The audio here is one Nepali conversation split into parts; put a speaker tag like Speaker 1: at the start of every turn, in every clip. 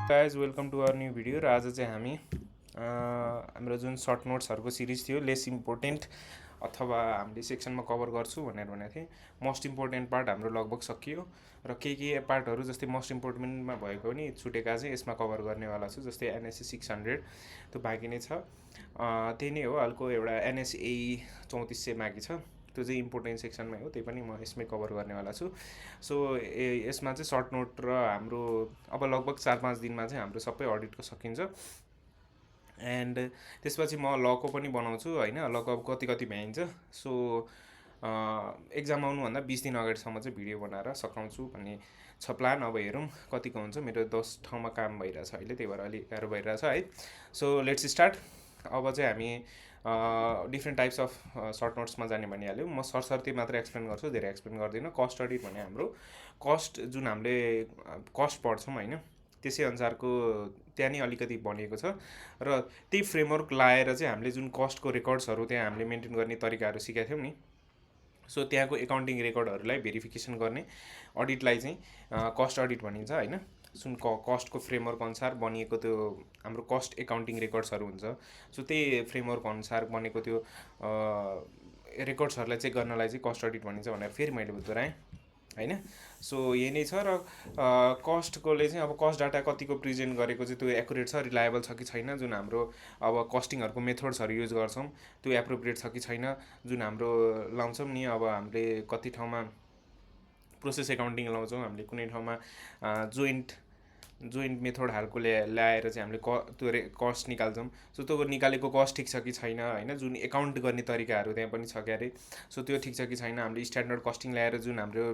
Speaker 1: Guys welcome to our new video. र आज चाहिँ हामी हाम्रो जुन सर्ट नोट्सहरूको सिरिज थियो लेस इम्पोर्टेन्ट अथवा हामीले सेक्सनमा कभर गर्छु भनेको थिएँ। मोस्ट इम्पोर्टेन्ट पार्ट हाम्रो लगभग सकियो र के पार्टहरू जस्तै मोस्ट इम्पोर्टेन्टमा भएको पनि छुटेका चाहिँ यसमा कभर गर्नेवाला छु। जस्तै एनएससी 600 त्यो बाँकी नै छ। त्यही नै हो, अर्को एउटा एनएसए 3400 बाँकी छ, त्यो चाहिँ इम्पोर्टेन्ट सेक्सनमै हो, त्यही पनि म यसमै कभर गर्नेवाला छु। सो यसमा चाहिँ सर्ट नोट र हाम्रो अब लगभग 4-5 दिनमा चाहिँ हाम्रो सबै अडिटको सकिन्छ। एन्ड त्यसपछि म लको पनि बनाउँछु होइन, लको अब कति कति भ्याइन्छ। सो एक्जाम आउनुभन्दा 20 दिन अगाडिसम्म चाहिँ भिडियो बनाएर सघाउँछु भन्ने छ प्लान। अब हेरौँ कतिको हुन्छ। मेरो 10 ठाउँमा काम भइरहेछ अहिले, त्यही भएर अलिक गाह्रो भइरहेछ है। So let's start. अब चाहिँ हामी डिफ्रेन्ट टाइप्स अफ सर्ट नोट्समा जाने भनिहाल्यो। म सरसर्ती मात्र एक्सप्लेन गर्छु, धेरै एक्सप्लेन गर्दिनँ। कस्ट अडिट भने हाम्रो कस्ट जुन हामीले कस्ट पढ्छौँ होइन, त्यसै अनुसारको त्यहाँ नि अलिकति भनिएको छ र त्यही फ्रेमवर्क लाएर चाहिँ हामीले जुन कस्टको रेकर्ड्सहरू त्यहाँ हामीले मेन्टेन गर्ने तरिकाहरू सिकेका थियौँ नि। सो त्यहाँको एकाउन्टिङ रेकर्डहरूलाई भेरिफिकेसन गर्ने अडिटलाई चाहिँ कस्ट अडिट भनिन्छ होइन। जुन कस्टको फ्रेमवर्क अनुसार बनिएको त्यो हाम्रो कस्ट एकाउन्टिङ रेकर्ड्सहरू हुन्छ। सो त्यही फ्रेमवर्क अनुसार बनेको त्यो रेकर्ड्सहरूलाई चेक गर्नलाई चाहिँ कस्ट अडिट भनिन्छ भनेर फेरि मैले दोहोऱ्याएँ होइन। सो यही नै छ। र कस्टकोले चाहिँ अब कस्ट डाटा कतिको प्रेजेन्ट गरेको चाहिँ त्यो एकुरेट छ, रिलायबल छ कि छैन, जुन हाम्रो अब कस्टिङहरूको मेथड्सहरू युज गर्छौँ त्यो एप्रोप्रिएट छ कि छैन, जुन हाम्रो लाउँछौँ नि अब हामीले कति ठाउँमा प्रोसेस एकाउन्टिङ लाउँछौँ, हामीले कुनै ठाउँमा जोइन्ट मेथड हालको ल्याएर चाहिँ हामीले त्यो कस्ट निकाल्छौँ। सो त्यो निकालेको कस्ट ठिक छ कि छैन होइन, जुन एकाउन्ट गर्ने तरिकाहरू त्यहाँ पनि छ क्यारे। सो त्यो ठिक छ कि छैन, हामीले स्ट्यान्डर्ड कस्टिङ ल्याएर जुन हाम्रो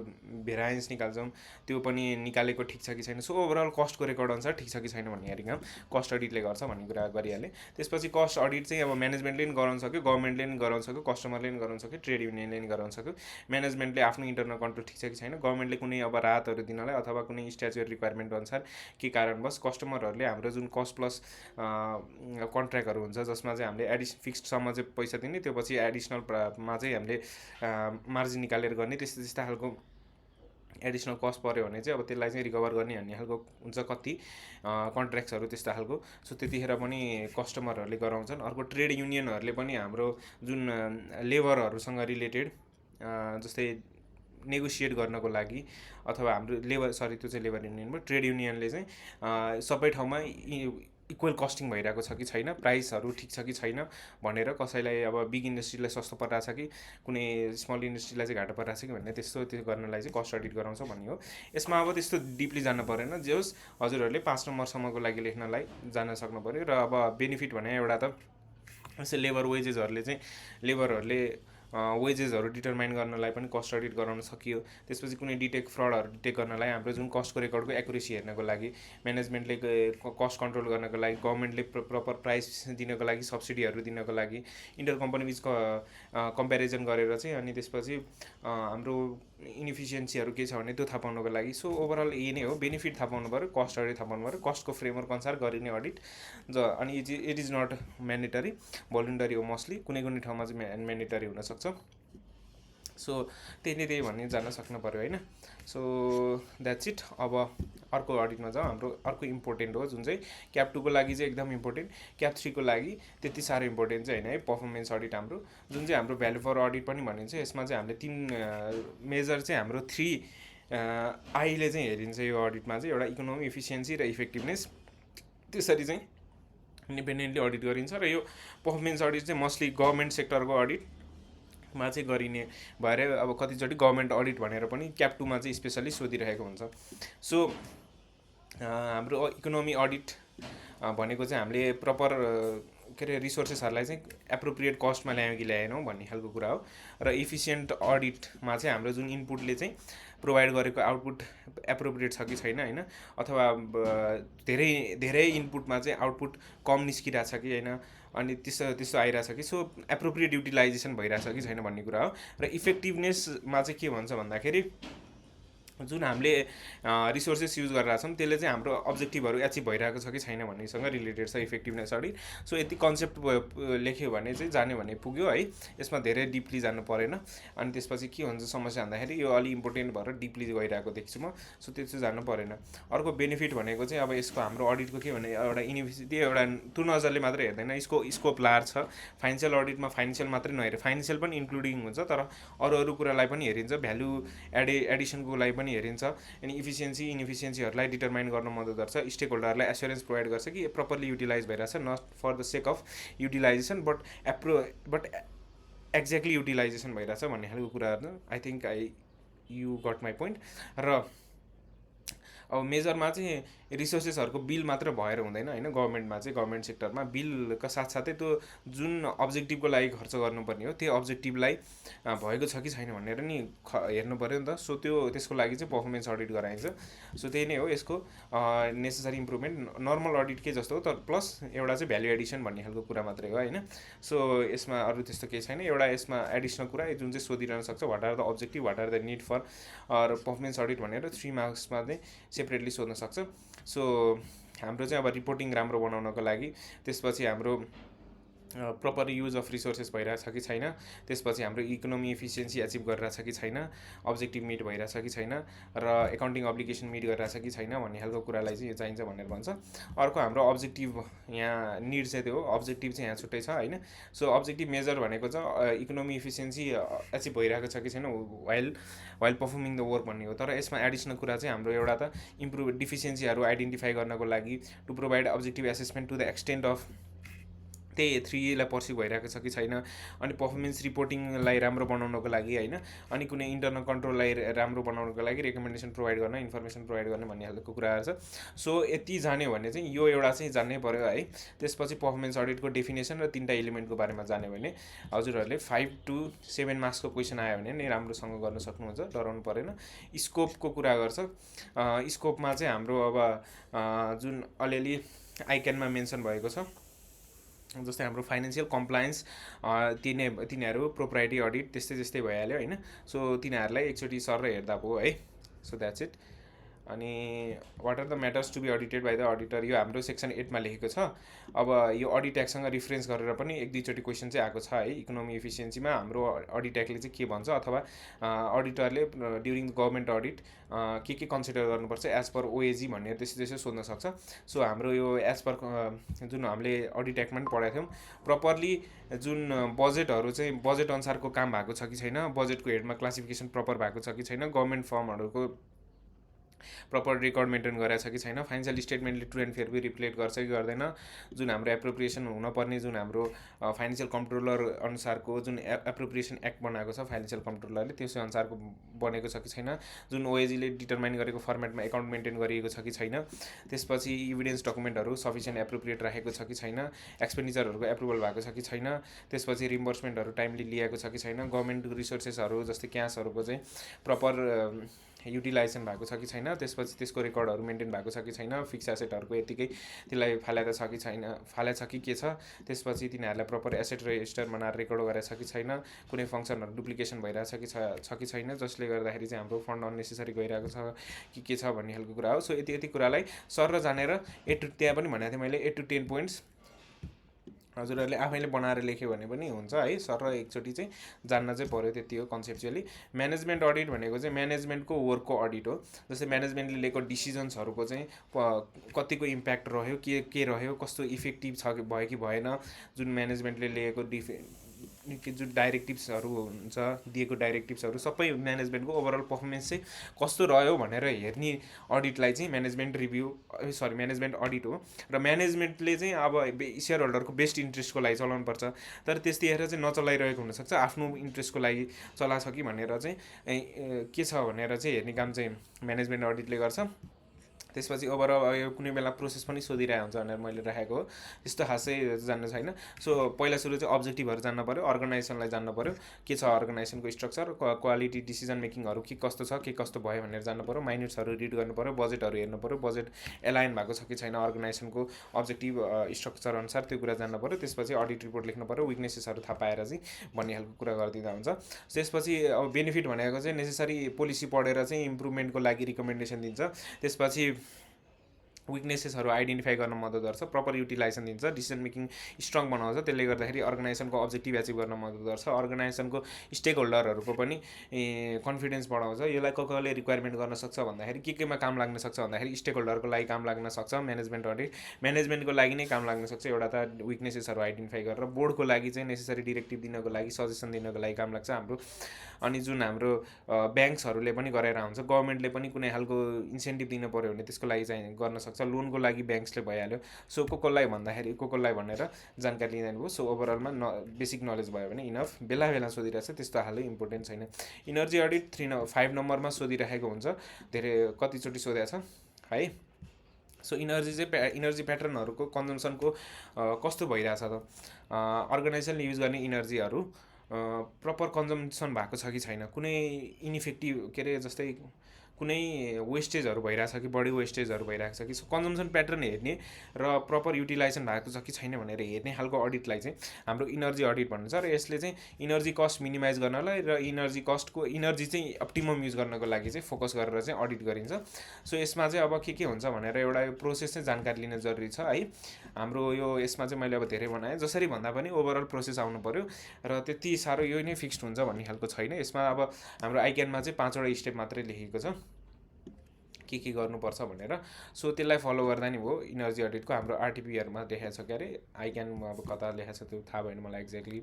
Speaker 1: भेराएन्स निकाल्छौँ त्यो पनि निकालेको ठिक छ कि छैन। सो ओभरअल कस्टको रेकर्ड अनुसार ठिक छ कि छैन भन्ने हेरेर कस्ट अडिटले गर्छ भन्ने कुरा गरिहालेँ। त्यसपछि कस्ट अडिट चाहिँ अब म्यानेजमेन्टले पनि गराउन सक्यो, गभर्मेन्टले पनि गराउन सक्यो, कस्टमरले पनि गराउन सक्यो, ट्रेड युनियनले पनि गराउन सक्यो। म्यानेजमेन्टले आफ्नो इन्टरनल कन्ट्रोल ठिक छ कि छैन, गभर्मेन्टले कुनै अब राहतहरू दिनलाई अथवा कुनै स्ट्याचुअरी रिक्वायरमेन्ट अनुसार के कारणवश कस्टमरहरूले हाम्रो जुन कस्ट प्लस कन्ट्र्याक्टहरू हुन्छ जसमा चाहिँ हामीले फिक्स्डसम्म चाहिँ पैसा दिने, त्यो पछि एडिसनलमा चाहिँ हामीले मार्जिन निकालेर गर्ने, त्यस्ता खालको एडिसनल कस्ट पऱ्यो भने चाहिँ अब त्यसलाई चाहिँ रिकभर गर्ने भन्ने खालको हुन्छ कति कन्ट्र्याक्ट्सहरू त्यस्ता खालको। सो त्यतिखेर पनि कस्टमरहरूले गराउँछन्। अर्को ट्रेड युनियनहरूले पनि हाम्रो जुन लेबरहरूसँग रिलेटेड जस्तै नेगोसिएट गर्नको लागि अथवा हाम्रो त्यो चाहिँ लेबर युनियन भयो। ट्रेड युनियनले चाहिँ सबै ठाउँमा इक्वल कस्टिङ भइरहेको छ कि छैन, प्राइसहरू ठिक छ कि छैन भनेर, कसैलाई अब बिग इन्डस्ट्रीलाई सस्तो परिरहेछ कि कुनै स्मल इन्डस्ट्रीलाई चाहिँ घाटा परिरहेछ कि भन्ने त्यो गर्नलाई चाहिँ कस्ट अडिट गराउँछ भन्ने हो। यसमा अब त्यस्तो डिपली जानु परेन, जे होस् हजुरहरूले 5 नम्बरसम्मको लागि लेख्नलाई जान सक्नु पऱ्यो। र अब बेनिफिट भने एउटा त जस्तै लेबरहरूले वेजेसहरू डिटरमाइन गर्नलाई पनि कस्ट अडिट गराउन सकियो। त्यसपछि कुनै फ्रडहरू डिटेक्ट गर्नलाई हाम्रो जुन कस्टको रेकर्डको एकुरेसी हेर्नको लागि, म्यानेजमेन्टले कस्ट कन्ट्रोल गर्नको लागि, गभर्मेन्टले प्रपर प्राइस दिनको लागि, सब्सिडीहरू दिनको लागि, इन्टर कम्पनी बिच कम्पेरिजन गरेर चाहिँ अनि त्यसपछि हाम्रो इनइफिसियन्सीहरू के छ भने त्यो थाहा पाउनको लागि। सो ओभरअल यही नै हो, बेनिफिट थाहा पाउनु पऱ्यो, कस्ट अडिट थाहा पाउनु पऱ्यो, कस्टको फ्रेमवर्क अनुसार गरिने अडिट अनि it is not mandatory, voluntary हो मोस्टली, कुनै ठाउँमा चाहिँ म्यान्डेटरी हुनसक्छ। सो त्यही भन्ने जान सक्नु पऱ्यो होइन। So that's it. अब अर्को अडिटमा जाउँ। हाम्रो अर्को इम्पोर्टेन्ट हो जुन चाहिँ क्याप 2 को लागि चाहिँ एकदम इम्पोर्टेन्ट, क्याप 3 को लागि त्यति साह्रो इम्पोर्टेन्ट चाहिँ होइन है। पर्फर्मेन्स अडिट हाम्रो जुन चाहिँ हाम्रो भ्यालु फर अडिट पनि भनिन्छ। यसमा चाहिँ हामीले 3 मेजर चाहिँ हाम्रो 3 आईले चाहिँ हेरिन्छ यो अडिटमा चाहिँ। एउटा इकोनोमी, इफिसियन्सी र इफेक्टिभनेस, त्यसरी चाहिँ इन्डिपेन्डेन्टली अडिट गरिन्छ। र यो पर्फर्मेन्स अडिट चाहिँ मोस्टली गभर्मेन्ट सेक्टरको अडिटमा चाहिँ गरिने भएर अब कतिचोटि गभर्मेन्ट अडिट भनेर पनि क्याप 2 मा चाहिँ स्पेसली सोधिरहेको हुन्छ। सो हाम्रो इकोनोमी अडिट भनेको चाहिँ हामीले प्रपर रिसोर्सेसहरूलाई चाहिँ एप्रोप्रिएट कस्टमा ल्यायौँ कि ल्याएनौँ भन्ने खालको कुरा हो। र इफिसियन्ट अडिटमा चाहिँ हाम्रो जुन इनपुटले चाहिँ प्रोभाइड गरेको आउटपुट एप्रोप्रिएट छ कि छैन होइन, अथवा धेरै इनपुटमा चाहिँ आउटपुट कम निस्किरहेछ कि होइन, अनि त्यस्तो आइरहेछ कि, सो एप्रोप्रिएट युटिलाइजेसन भइरहेछ कि छैन भन्ने कुरा हो। र इफेक्टिभनेसमा चाहिँ के भन्छ भन्दाखेरि जुन हामीले रिसोर्सेस युज गरिरहेको छौँ त्यसले चाहिँ हाम्रो अब्जेक्टिभहरू एचिभ भइरहेको छ कि छैन भन्नेसँग रिलेटेड छ इफेक्टिभनेस अडिट। सो यति कन्सेप्ट लेख्यो भने चाहिँ जाने भने पुग्यो है, यसमा धेरै डिपली जानु परेन। अनि त्यसपछि के हुन्छ समस्या भन्दाखेरि यो अलिक इम्पोर्टेन्ट भएर डिपली गइरहेको देख्छु म, सो त्यो चाहिँ जानु परेन। अर्को बेनिफिट भनेको चाहिँ अब यसको हाम्रो अडिटको के भने एउटा युनिभर्सिटी एउटा त्यो नजरले मात्रै हेर्दैन, यसको स्कोप लार्ज छ। फाइनेन्सियल अडिटमा फाइनेन्सियल मात्रै नहेरे फाइनेन्सियल पनि इन्क्लुडिङ हुन्छ, तर अरू कुरालाई पनि हेरिन्छ, भ्यालु एडिसनको लागि पनि हेरिन्छ। अनि इफिसियन्सी इनइफिसियन्सीहरूलाई डिटरमाइन गर्न मद्दत गर्छ, स्टेक होल्डरलाई एस्योरेन्स प्रोभाइड गर्छ कि प्रपरली युटिलाइज भइरहेछ, not for the sake of utilization but exactly utilization भइरहेछ भन्ने खालको कुराहरू। I think you got my point. र अब मेजरमा चाहिँ रिसोर्सेसहरूको बिल मात्र भएर हुँदैन होइन, गभर्मेन्टमा चाहिँ गभर्मेन्ट सेक्टरमा बिलका साथसाथै त्यो जुन अब्जेक्टिभको लागि खर्च गर्नुपर्ने हो त्यो अब्जेक्टिभलाई भएको छ कि छैन भनेर नि हेर्नु पऱ्यो नि त। सो त्यसको लागि चाहिँ पर्फर्मेन्स अडिट गराइन्छ। सो त्यही नै हो यसको नेसेसरी इम्प्रुभमेन्ट। नर्मल अडिट के जस्तो हो, तर प्लस एउटा चाहिँ भ्यालु एडिसन भन्ने खालको कुरा मात्रै हो होइन। सो यसमा अरू त्यस्तो केही छैन। एउटा यसमा एडिसनल कुरा जुन चाहिँ सोधिरहन सक्छ, what are the objective, what are the need for performance audit भनेर 3 मार्क्समा चाहिँ सेपरेटली सोध्न सक्छ। सो हाम्रो चाहिँ अब रिपोर्टिङ राम्रो बनाउनको लागि त्यसपछि हाम्रो प्रपर युज अफ रिसोर्सेस भइरहेछ कि छैन, त्यसपछि हाम्रो इकोनोमी इफिसियन्सी एचिभ गरिरहेछ कि छैन, अब्जेक्टिभ मिट भइरहेछ कि छैन, र एकाउन्टिङ अब्लिगेसन मिट गरिरहेछ कि छैन भन्ने खालको कुरालाई चाहिँ यो चाहिन्छ भनेर भन्छ। अर्को हाम्रो अब्जेक्टिभ यहाँ निड चाहिँ त्यो हो, अब्जेक्टिभ चाहिँ यहाँ छुट्टै छ होइन। सो अब्जेक्टिभ मेजर भनेको चाहिँ इकोनोमी इफिसियन्सी एचिभ भइरहेको छ कि छैन वाइल पर्फर्मिङ द वर्क भन्ने हो। तर यसमा एडिसनल कुरा चाहिँ हाम्रो एउटा त इम्प्रुभ डिफिसियन्सीहरू आइडेन्टिफाई गर्नको लागि to provide objective assessment to the extent of त्यही 3लाई पर्स्यु भइरहेको छ कि छैन, अनि पर्फर्मेन्स रिपोर्टिङलाई राम्रो बनाउनको लागि होइन, अनि कुनै इन्टरनल कन्ट्रोललाई राम्रो बनाउनको लागि रेकमेन्डेसन प्रोभाइड गर्न, इन्फर्मेसन प्रोभाइड गर्ने भन्ने खालको कुराहरू छ। सो यति जान्यो भने चाहिँ यो एउटा चाहिँ जान्नै पऱ्यो है। त्यसपछि पर्फर्मेन्स अडिटको डेफिनेसन र 3टा इलिमेन्टको बारेमा जान्यो भने हजुरहरूले 5 to 7 मार्क्सको क्वेसन आयो भने नै राम्रोसँग गर्न सक्नुहुन्छ, डराउनु परेन। स्कोपको कुरा गर्छ, स्कोपमा चाहिँ हाम्रो अब जुन अलिअलि आइक्यानमा मेन्सन भएको छ, जस्तै हाम्रो फाइनेन्सियल कम्प्लायन्स तिनीहरू प्रोप्राइटी अडिट त्यस्तै भइहाल्यो होइन। सो तिनीहरूलाई एकचोटि सर हेर्दा भयो है। So that's it. अनि what are the matters to be audited by the auditor, यो हाम्रो सेक्सन 8मा लेखेको छ। अब यो अडिट एक्टसँग रिफरेन्स गरेर पनि 1-2चोटि क्वेसन चाहिँ आएको छ है। इकोनोमी इफिसियन्सीमा हाम्रो अडिट एक्टले चाहिँ के भन्छ, अथवा अडिटरले ड्युरिङ गभर्मेन्ट अडिट के कन्सिडर गर्नुपर्छ एज पर ओएजी भनेर त्यसो सोध्न सक्छ। सो हाम्रो यो एज पर जुन हामीले अडिट एक्टमा पनि पढाएको थियौँ, प्रपरली जुन बजेटहरू चाहिँ बजेट अनुसारको काम भएको छ कि छैन, बजेटको हेडमा क्लासिफिकेसन प्रपर भएको छ कि छैन, गभर्मेन्ट फर्महरूको प्रपर रेकर्ड मेन्टेन गरेको छ कि छैन, फाइनेन्सियल स्टेटमेन्टले true and fair be reflect गर्छ कि गर्दैन, जुन हाम्रो एप्रोप्रिएसन हुनपर्ने जुन हाम्रो फाइनेन्सियल कन्ट्रोलर अनुसारको जुन एप्रोप्रिएसन एक्ट बनाएको छ फाइनेन्सियल कन्ट्रोलरले त्यसै अनुसारको बनेको छ कि छैन, जुन ओएजीले डिटरमाइन गरेको फर्मेटमा एकाउन्ट मेन्टेन गरिएको छ कि छैन, त्यसपछि इभिडेन्स डकुमेन्टहरू सफिसियन्ट एप्रोप्रिएट राखेको छ कि छैन, एक्सपेन्डिचरहरूको एप्रुभल भएको छ कि छैन, त्यसपछि रिम्बर्समेन्टहरू टाइमली लिएको छ कि छैन, गभर्मेन्ट रिसोर्सेसहरू जस्तै क्यासहरूको चाहिँ प्रपर युटिलाइजेसन भएको छ कि छैन, त्यसपछि त्यसको रेकर्डहरू मेन्टेन भएको छ कि छैन, फिक्स एसेटहरूको यतिकै त्यसलाई फालेको छ कि छैन, फाले छ कि के छ, त्यसपछि तिनीहरूलाई प्रपर एसेट रेजिस्टर बनाएर रेकर्ड गरेको छ कि छैन, कुनै फङ्सनहरू डुप्लिकेसन भइरहेछ कि छैन, जसले गर्दाखेरि चाहिँ हाम्रो फन्ड अननेसेसरी गइरहेको छ कि के छ भन्ने खालको कुरा हो। सो यति कुरालाई सर र जानेर त्यहाँ पनि भनेको थिएँ मैले 8 to 10 पोइन्ट्स हजुरहरूले आफैले बनाएर लेख्यो भने पनि हुन्छ है। सर र एकचोटि चाहिँ जान्न चाहिँ पऱ्यो, त्यति हो कन्सेप्चुअली। म्यानेजमेन्ट अडिट भनेको चाहिँ म्यानेजमेन्टको वर्कको अडिट हो। जस्तै म्यानेजमेन्टले लिएको डिसिजन्सहरूको चाहिँ कतिको इम्प्याक्ट रह्यो, के रह्यो, कस्तो इफेक्टिभ छ भयो कि भएन, जुन म्यानेजमेन्टले लिएको जुन डाइरेक्टिभ्सहरू हुन्छ, दिएको डाइरेक्टिभ्सहरू सबै म्यानेजमेन्टको ओभरअल पर्फर्मेन्स चाहिँ कस्तो रह्यो भनेर हेर्ने अडिटलाई चाहिँ म्यानेजमेन्ट अडिट हो। र म्यानेजमेन्टले चाहिँ अब सेयर होल्डरको बेस्ट इन्ट्रेस्टको लागि चलाउनुपर्छ, तर त्यतिखेर चाहिँ नचलाइरहेको हुनसक्छ, आफ्नो इन्ट्रेस्टको लागि चलाछ कि भनेर चाहिँ के छ भनेर चाहिँ हेर्ने काम चाहिँ म्यानेजमेन्ट अडिटले गर्छ। त्यसपछि ओभरअल यो कुनै बेला प्रोसेस पनि सोधिरहेको हुन्छ भनेर मैले राखेको हो। त्यस्तो खासै जान्नु छैन। सो पहिला सुरु चाहिँ अब्जेक्टिभहरू जान्नु पऱ्यो, अर्गनाइजेसनलाई जान्नु पऱ्यो, के छ अर्गनाइजेसनको स्ट्रक्चर, क्वालिटी डिसिजन मेकिङहरू के कस्तो छ, के कस्तो भयो भनेर जान्नु पऱ्यो, माइन्युट्सहरू रिड गर्नु पऱ्यो, बजेटहरू हेर्नु पऱ्यो, बजेट एलाइन भएको छ कि छैन अर्गनाइजेसनको अब्जेक्टिभ स्ट्रक्चर अनुसार त्यो कुरा जान्नु पऱ्यो। त्यसपछि अडिट रिपोर्ट लेख्नु पऱ्यो, विकनेसेसहरू थाहा पाएर चाहिँ भन्ने खालको कुरा गरिदिँदा हुन्छ। त्यसपछि अब बेनिफिट भनेको चाहिँ नेसेसरी पोलिसी पढेर चाहिँ इम्प्रुभमेन्टको लागि रिकमेन्डेसन दिन्छ। त्यसपछि विकनेसेसहरू आइडेन्टिफाई गर्न मद्दत गर्छ, प्रपर युटिलाइजेसन दिन्छ, डिसिजन मेकिङ स्ट्रङ बनाउँछ। त्यसले गर्दाखेरि अर्गनाइजेसनको अब्जेक्टिभ एचिभ गर्न मद्दत गर्छ, अर्गनाइजेसनको स्टेक होल्डरहरूको पनि कन्फिडेन्स बढाउँछ। यसलाई कसले रिक्वायरमेन्ट गर्न सक्छ भन्दाखेरि केमा काम लाग्न सक्छ भन्दाखेरि स्टेक होल्डरको लागि काम लाग्न सक्छ, म्यानेजमेन्ट अडिट म्यानेजमेन्टको लागि नै काम लाग्न सक्छ एउटा त विकनेसेसहरू आइडेन्टिफाई गरेर, बोर्डको लागि चाहिँ नेसेसरी डिरेक्टिभ दिनको लागि सजेसन दिनको लागि काम लाग्छ हाम्रो। अनि जुन हाम्रो ब्याङ्क्सहरूले पनि गरेर हुन्छ, गभर्मेन्टले पनि कुनै खालको इन्सेन्टिभ दिनु पऱ्यो भने त्यसको लागि चाहिँ गर्न सक्छ, लोनको लागि ब्याङ्क्सले भइहाल्यो। सो कसलाई भन्दाखेरि कसलाई भनेर जानकारी लिँदैन भयो। सो ओभरअलमा बेसिक नलेज भयो भने इनफ। बेला सोधिरहेको छ त्यस्तो खाले इम्पोर्टेन्ट छैन। इनर्जी अडिट 5 नम्बरमा सोधिरहेको हुन्छ, धेरै कतिचोटि सोधेको छ है। सो इनर्जी प्याटर्नहरूको कन्जम्सनको कस्तो भइरहेछ त, अर्गनाइजेसनले युज गर्ने इनर्जीहरू प्रपर कन्जम्सन भएको छ कि छैन, कुनै इनइफेक्टिभ के अरे जस्तै कुनै वेस्टेजहरू भइरहेछ कि बढी वेस्टेजहरू भइरहेको छ कि, कन्जम्सन प्याटर्न हेर्ने र प्रपर युटिलाइजेसन भएको छ कि छैन भनेर हेर्ने खालको अडिटलाई चाहिँ हाम्रो इनर्जी अडिट भन्छ। र यसले चाहिँ इनर्जी कस्ट मिनिमाइज गर्नलाई र इनर्जी चाहिँ अप्टिमम युज गर्नको लागि चाहिँ फोकस गरेर चाहिँ अडिट गरिन्छ। सो यसमा चाहिँ अब के हुन्छ भनेर एउटा यो प्रोसेस चाहिँ जानकारी लिन जरुरी छ है। हाम्रो यो यसमा चाहिँ मैले अब धेरै बनाएँ, जसरी भन्दा पनि ओभरअल प्रोसेस आउनु पऱ्यो र त्यति साह्रो यो नै फिक्स्ड हुन्छ भन्ने खालको छैन। यसमा अब हाम्रो आइक्यानमा चाहिँ 5वटा स्टेप मात्रै लेखेको छ के गर्नुपर्छ भनेर। सो त्यसलाई फलो गर्दा नि भयो। इनर्जी अडिटको हाम्रो आरटिपीहरूमा देखाएको छ क्यारे, आइक्यान अब कता लेखाएको छ त्यो थाहा भएन मलाई एक्ज्याक्टली,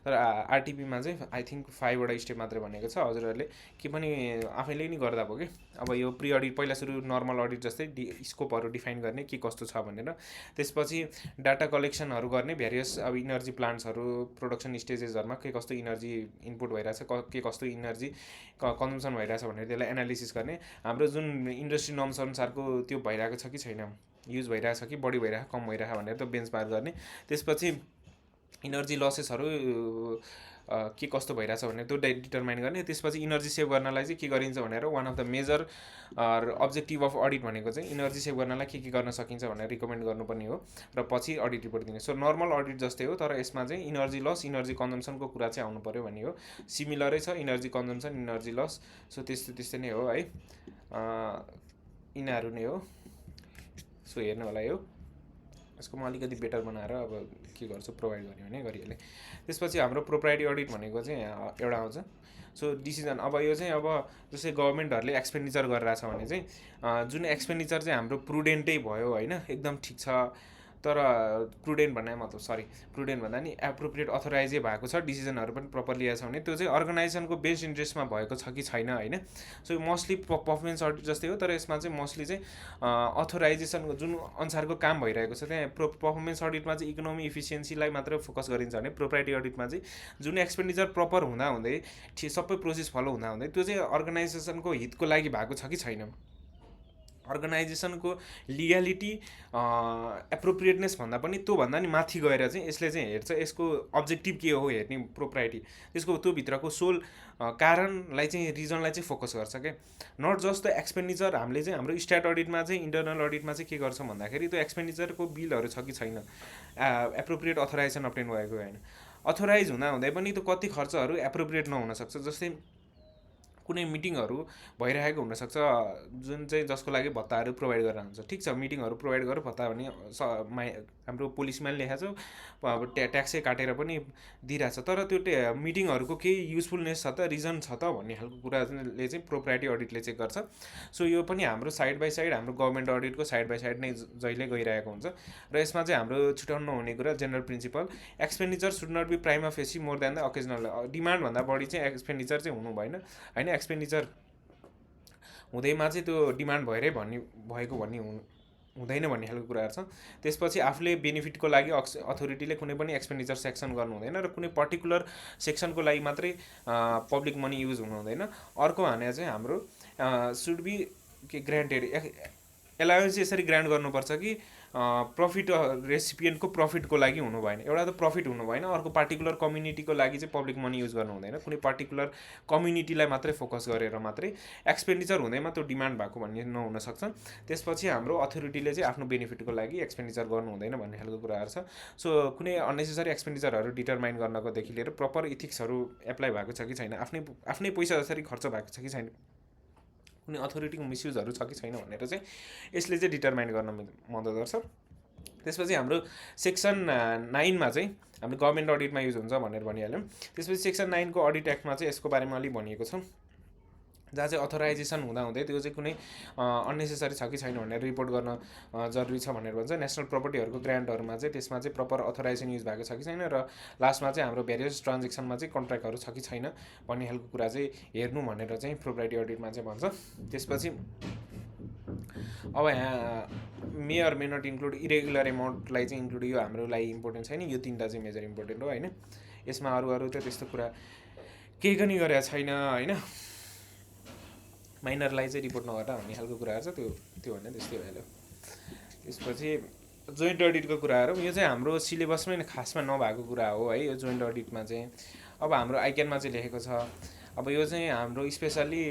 Speaker 1: तर आरटिपीमा चाहिँ आई थिङ्क 5वटा स्टेप मात्रै भनेको छ। हजुरहरूले के पनि आफैले नि गर्दा भयो कि। अब यो प्रि अडिट पहिला सुरु नर्मल अडिट जस्तै स्कोपहरू डिफाइन गर्ने के कस्तो छ भनेर, त्यसपछि डाटा कलेक्सनहरू गर्ने भेरियस अब इनर्जी प्लान्ट्सहरू प्रोडक्सन स्टेजेसहरूमा के कस्तो इनर्जी इनपुट भइरहेछ, के कस्तो इनर्जी कन्जम्सन भइरहेछ भनेर त्यसलाई एनालिसिस गर्ने। हाम्रो जुन इन्डस्ट्री नर्म्स अनुसारको त्यो भइरहेको छ कि छैन, युज भइरहेछ कि बढी भइरहेको कम भइरहेको भनेर त्यो बेन्चमार्क गर्ने। त्यसपछि इनर्जी लसेसहरू के कस्तो भइरहेछ भनेर त्यो डिटरमाइन गर्ने। त्यसपछि इनर्जी सेभ गर्नलाई चाहिँ के गरिन्छ भनेर one of the major objective of audit भनेको चाहिँ इनर्जी सेभ गर्नलाई के गर्न सकिन्छ भनेर रिकमेन्ड गर्नुपर्ने हो र पछि अडिट रिपोर्ट दिने। सो नर्मल अडिट जस्तै हो, तर यसमा चाहिँ इनर्जी लस इनर्जी कन्जम्सनको कुरा चाहिँ आउनु पऱ्यो भन्ने हो। सिमिलरै छ energy consumption energy loss. So त्यस्तै नै हो है, यिनीहरू नै हो। सो हेर्नु होला यो यसको म अलिकति बेटर बनाएर अब के गर्छु प्रोभाइड गर्ने भने गरिहालेँ। त्यसपछि हाम्रो प्रोप्राइटी अडिट भनेको चाहिँ एउटा आउँछ। सो डिसिजन अब यो चाहिँ अब जस्तै गभर्मेन्टहरूले एक्सपेन्डिचर गरिरहेछ भने चाहिँ जुन एक्सपेन्डिचर चाहिँ हाम्रो प्रुडेन्टै भयो होइन, एकदम ठिक छ, तर प्रुडेन्ट भन्ने मतलब प्रुडेन्ट भन्दा नि एप्रोप्रिएट अथोराइजै भएको छ, डिसिजनहरू पनि प्रपरली आएको छ भने त्यो चाहिँ अर्गनाइजेसनको बेस्ट इन्ट्रेस्टमा भएको छ कि छैन होइन। सो मोस्टली पर्फर्मेन्स अडिट जस्तै हो, तर यसमा चाहिँ मोस्टली चाहिँ अथोराइजेसनको जुन अनुसारको काम भइरहेको छ त्यहाँ पर्फर्मेन्स अडिटमा चाहिँ इकोनोमी इफिसियन्सीलाई मात्र फोकस गरिन्छ भने प्रोप्राइटी अडिटमा चाहिँ जुन एक्सपेन्डिचर प्रपर हुँदाहुँदै सबै प्रोसेस फलो हुँदाहुँदै त्यो चाहिँ अर्गनाइजेसनको हितको लागि भएको छ कि छैन, अर्गनाइजेसनको लिग्यालिटी एप्रोप्रिएटनेस भन्दा पनि त्योभन्दा नि माथि गएर चाहिँ यसले चाहिँ हेर्छ यसको अब्जेक्टिभ के हो हेर्ने प्रोप्राइटी, त्यसको त्योभित्रको सोल कारणलाई चाहिँ रिजनलाई चाहिँ फोकस गर्छ क्या। Not just the expenditure. हामीले चाहिँ हाम्रो स्ट्याट अडिटमा चाहिँ इन्टरनल अडिटमा चाहिँ के गर्छौँ भन्दाखेरि त्यो एक्सपेन्डिचरको बिलहरू छ कि छैन, एप्रोप्रिएट अथोराइजेसन अप्टेन भएको होइन, अथोराइज हुँदाहुँदै पनि त्यो कति खर्चहरू एप्रोप्रिएट नहुनसक्छ। जस्तै कुनै मिटिङहरू भइरहेको हुनसक्छ जुन चाहिँ जसको लागि भत्ताहरू प्रोभाइड गरेर हुन्छ, ठिक छ मिटिङहरू प्रोभाइड गरेर भत्ता भने हाम्रो पोलिसीमा लेखाएको छ, अब ट्याक्सै काटेर पनि दिइरहेछ, तर त्यो मिटिङहरूको केही युजफुलनेस छ त, रिजन छ त भन्ने खालको कुराले चाहिँ प्रोप्राइटी अडिटले चेक गर्छ। सो यो पनि हाम्रो साइड बाई साइड हाम्रो गभर्मेन्ट अडिटको साइड बाई साइड नै जहिले गइरहेको हुन्छ। र यसमा चाहिँ हाम्रो छुट्याउनु हुने कुरा general principle, expenditure should not be prima facie more than the occasional. डिमान्डभन्दा बढी चाहिँ एक्सपेन्डिचर चाहिँ हुनु भएन होइन, एक्सपेन्डिचर हुँदैमा चाहिँ त्यो डिमान्ड भएरै भएको भन्ने हुँदैन भन्ने खालको कुराहरू छ। त्यसपछि आफूले बेनिफिटको लागि अथोरिटीले कुनै पनि एक्सपेन्डिचर सेक्सन गर्नु हुँदैन र कुनै पर्टिकुलर सेक्सनको लागि मात्रै पब्लिक मनी युज हुनु हुँदैन। अर्को भने चाहिँ हाम्रो सुड बी ग्रान्टेड एलाउन्स यसरी ग्रान्ट गर्नुपर्छ कि प्रफिट रेसिपिएन्टको प्रफिटको लागि हुनु भएन। एउटा त प्रफिट हुनु भएन, अर्को पार्टिकुलर कम्युनिटीको लागि चाहिँ पब्लिक मनी युज गर्नु हुँदैन, कुनै पार्टिकुलर कम्युनिटीलाई मात्रै फोकस गरेर मात्रै एक्सपेन्डिचर हुँदैमा त्यो डिमान्ड भएको भन्ने नहुनसक्छ। त्यसपछि हाम्रो अथोरिटीले चाहिँ आफ्नो बेनिफिटको लागि एक्सपेन्डिचर गर्नु हुँदैन भन्ने खालको कुराहरू छ। सो कुनै अननेसेसरी एक्सपेन्डिचरहरू डिटरमाइन गर्नकोदेखि लिएर प्रपर इथिक्सहरू एप्लाई भएको छ कि छैन, आफ्नै पैसा जसरी खर्च भएको छ कि छैन, कुनै अथोरिटीको मिसयुजहरू छ कि छैन भनेर चाहिँ यसले चाहिँ डिटरमाइन गर्न मद्दत गर्छ। त्यसपछि हाम्रो सेक्सन 9मा चाहिँ हाम्रो गभर्मेन्ट अडिटमा युज हुन्छ भनेर भनिहाल्यौँ। त्यसपछि सेक्सन 9 को अडिट एक्टमा चाहिँ यसको बारेमा अलिक भनिएको छ, जहाँ चाहिँ अथोराइजेसन हुँदाहुँदै त्यो चाहिँ कुनै अननेसेसरी छ कि छैन भनेर रिपोर्ट गर्न जरुरी छ भनेर भन्छ। नेसनल प्रपर्टीहरूको ग्रान्टहरूमा चाहिँ त्यसमा चाहिँ प्रपर अथोराइजेसन युज भएको छ कि छैन, र लास्टमा चाहिँ हाम्रो भेरियस ट्रान्जेक्सनमा चाहिँ कन्ट्र्याक्टहरू छ कि छैन भन्ने खालको कुरा चाहिँ हेर्नु भनेर चाहिँ प्रोप्राइटी अडिटमा चाहिँ भन्छ। त्यसपछि अब यहाँ may or may not include irregular एमाउन्टलाई चाहिँ इन्क्लुड, यो हाम्रो लागि इम्पोर्टेन्ट छैन, यो तिनवटा चाहिँ मेजर इम्पोर्टेन्ट हो होइन। यसमा अरू त त्यस्तो कुरा केही पनि गरेको छैन होइन, माइनरलाई चाहिँ रिपोर्ट नगर्दा भन्ने खालको कुराहरू छ, त्यो होइन त्यस्तै भइहाल्यो। त्यसपछि जोइन्ट अडिटको कुराहरू, यो चाहिँ हाम्रो सिलेबसमै खासमा नभएको कुरा हो है। यो जोइन्ट अडिटमा चाहिँ अब हाम्रो आइक्यानमा चाहिँ लेखेको छ, अब यो चाहिँ हाम्रो स्पेसल्ली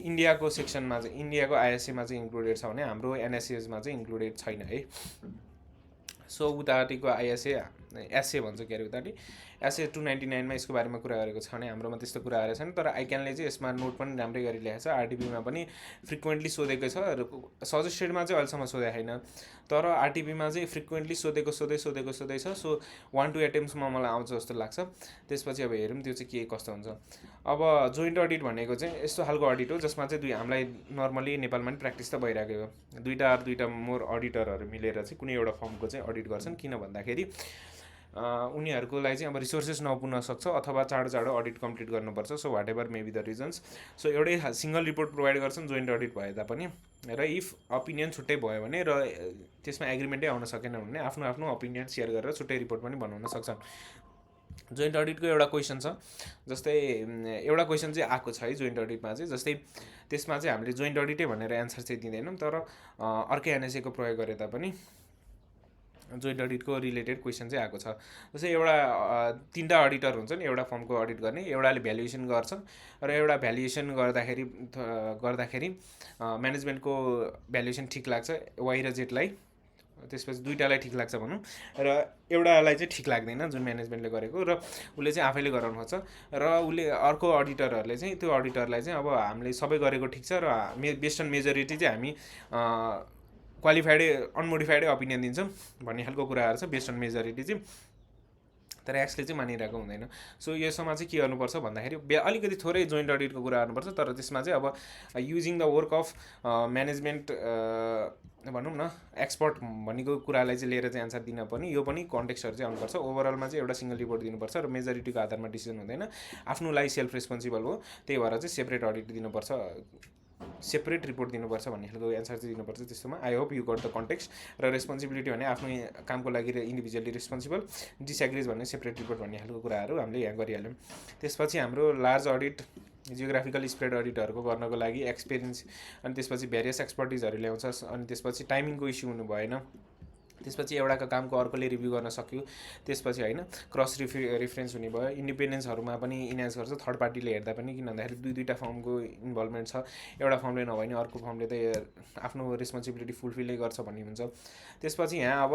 Speaker 1: इन्डियाको सेक्सनमा चाहिँ इन्डियाको आइएसएमा चाहिँ इन्क्लुडेड छ भने हाम्रो एनएसएसमा चाहिँ इन्क्लुडेड छैन है। सो उतापट्टिको एसए भन्छ के अरे, उतापट्टि एसए 299मा यसको बारेमा कुरा गरेको छ भने हाम्रोमा त्यस्तो कुराहरू छैन। तर आइक्यानले चाहिँ यसमा नोट पनि राम्रै गरी लेखेको छ, आरटिपीमा पनि फ्रिक्वेन्टली सोधेको छ, र सजेस्टेडमा चाहिँ अहिलेसम्म सोधेको छैन, तर आरटिपीमा चाहिँ फ्रिक्वेन्टली सोधेको छ। सो 1-2 एटेम्प्समा मलाई आउँछ जस्तो लाग्छ। त्यसपछि अब हेरौँ त्यो चाहिँ के कस्तो हुन्छ। अब जोइन्ट अडिट भनेको चाहिँ यस्तो खालको अडिट हो जसमा चाहिँ हामीलाई नर्मली नेपालमा पनि प्र्याक्टिस त भइरहेको हो, दुईवटा मोर अडिटरहरू मिलेर चाहिँ कुनै एउटा फर्मको चाहिँ अडिट गर्छन्। किन भन्दाखेरि उनीहरूको लागि चाहिँ अब रिसोर्सेस नपुग्न सक्छ अथवा चाँडो अडिट कम्प्लिट गर्नुपर्छ। So whatever may be the reasons, so एउटै सिङ्गल रिपोर्ट प्रोभाइड गर्छन् जोइन्ट अडिट भए तापनि, र इफ ओपिनियन छुट्टै भयो भने र त्यसमा एग्रिमेन्टै आउन सकेन भने आफ्नो ओपिनियन सेयर गरेर छुट्टै रिपोर्ट पनि बनाउन सक्छन्। जोइन्ट अडिटको एउटा क्वेसन छ, जस्तै एउटा क्वेसन चाहिँ आएको छ है जोइन्ट अडिटमा चाहिँ, जस्तै त्यसमा चाहिँ हामीले जोइन्ट अडिटै भनेर एन्सर चाहिँ दिँदैनौँ, तर अर्कै एनएसएको प्रयोग गरे तापनि जोइन्ट अडिटको रिलेटेड क्वेसन चाहिँ आएको छ। जस्तै एउटा 3टा अडिटर हुन्छन् एउटा फर्मको अडिट गर्ने, एउटाले भ्यालुएसन गर्छ र एउटा भ्यालुएसन गर्दाखेरि म्यानेजमेन्टको भ्यालुएसन ठिक लाग्छ वाइ र जेडलाई, त्यसपछि दुईटालाई ठिक लाग्छ भनौँ, र एउटालाई चाहिँ ठिक लाग्दैन जुन म्यानेजमेन्टले गरेको, र उसले चाहिँ आफैले गराउनु खोज्छ, र उसले अर्को अडिटरहरूले चाहिँ त्यो अडिटरलाई चाहिँ अब हामीले सबै गरेको ठिक छ र बेस्ड अन मेजोरिटी चाहिँ हामी क्वालिफाइडै अनमोडिफाइडै ओपिनियन दिन्छौँ भन्ने खालको कुराहरू छ बेस्ड अन मेजोरिटी चाहिँ, तर एक्सले चाहिँ मानिरहेको हुँदैन। सो यसमा चाहिँ के गर्नुपर्छ भन्दाखेरि अलिकति थोरै जोइन्ट अडिटको कुरा गर्नुपर्छ, तर त्यसमा चाहिँ अब using the work of management भनौँ न एक्सपर्ट भनेको कुरालाई चाहिँ लिएर चाहिँ एन्सर दिन पनि यो पनि कन्टेक्स्टहरू चाहिँ आउनुपर्छ। ओभरअलमा चाहिँ एउटा सिङ्गल रिपोर्ट दिनुपर्छ र मेजोरिटीको आधारमा डिसिजन हुँदैन, आफ्नो लागि सेल्फ रेस्पोन्सिबल हो, त्यही भएर चाहिँ सेपरेट अडिट दिनुपर्छ, सेपरेट रिपोर्ट दिनुपर्छ भन्ने खालको एन्सर चाहिँ दिनुपर्छ। त्यस्तोमा I hope you got the context, र रेस्पोन्सिबिलिटी भने आफ्नो कामको लागि इन्डिभिजुअली रेस्पोन्सिबल, डिसएग्रिज भन्ने सेपरेट रिपोर्ट भन्ने खालको कुराहरू हामीले यहाँ गरिहाल्यौँ। त्यसपछि हाम्रो लार्ज अडिट जियोग्राफिकल स्प्रेड अडिटहरूको गर्नको लागि एक्सपिरियन्स, अनि त्यसपछि भेरियस एक्सपर्टिजहरू ल्याउँछ, अनि त्यसपछि टाइमिङको इस्यु हुनु भएन, त्यसपछि एउटाको कामको अर्कोले रिभ्यू गर्न सक्यो, त्यसपछि होइन क्रस रिफरेन्स हुने भयो, इन्डिपेन्डेन्सहरूमा पनि इन्हान्स गर्छ थर्ड पार्टीले हेर्दा पनि, किन भन्दाखेरि दुईवटा फर्मको इन्भल्भमेन्ट छ, एउटा फर्मले नभए नि अर्को फर्मले त आफ्नो रेस्पोन्सिबिलिटी फुलफिलै गर्छ भन्ने हुन्छ। त्यसपछि यहाँ अब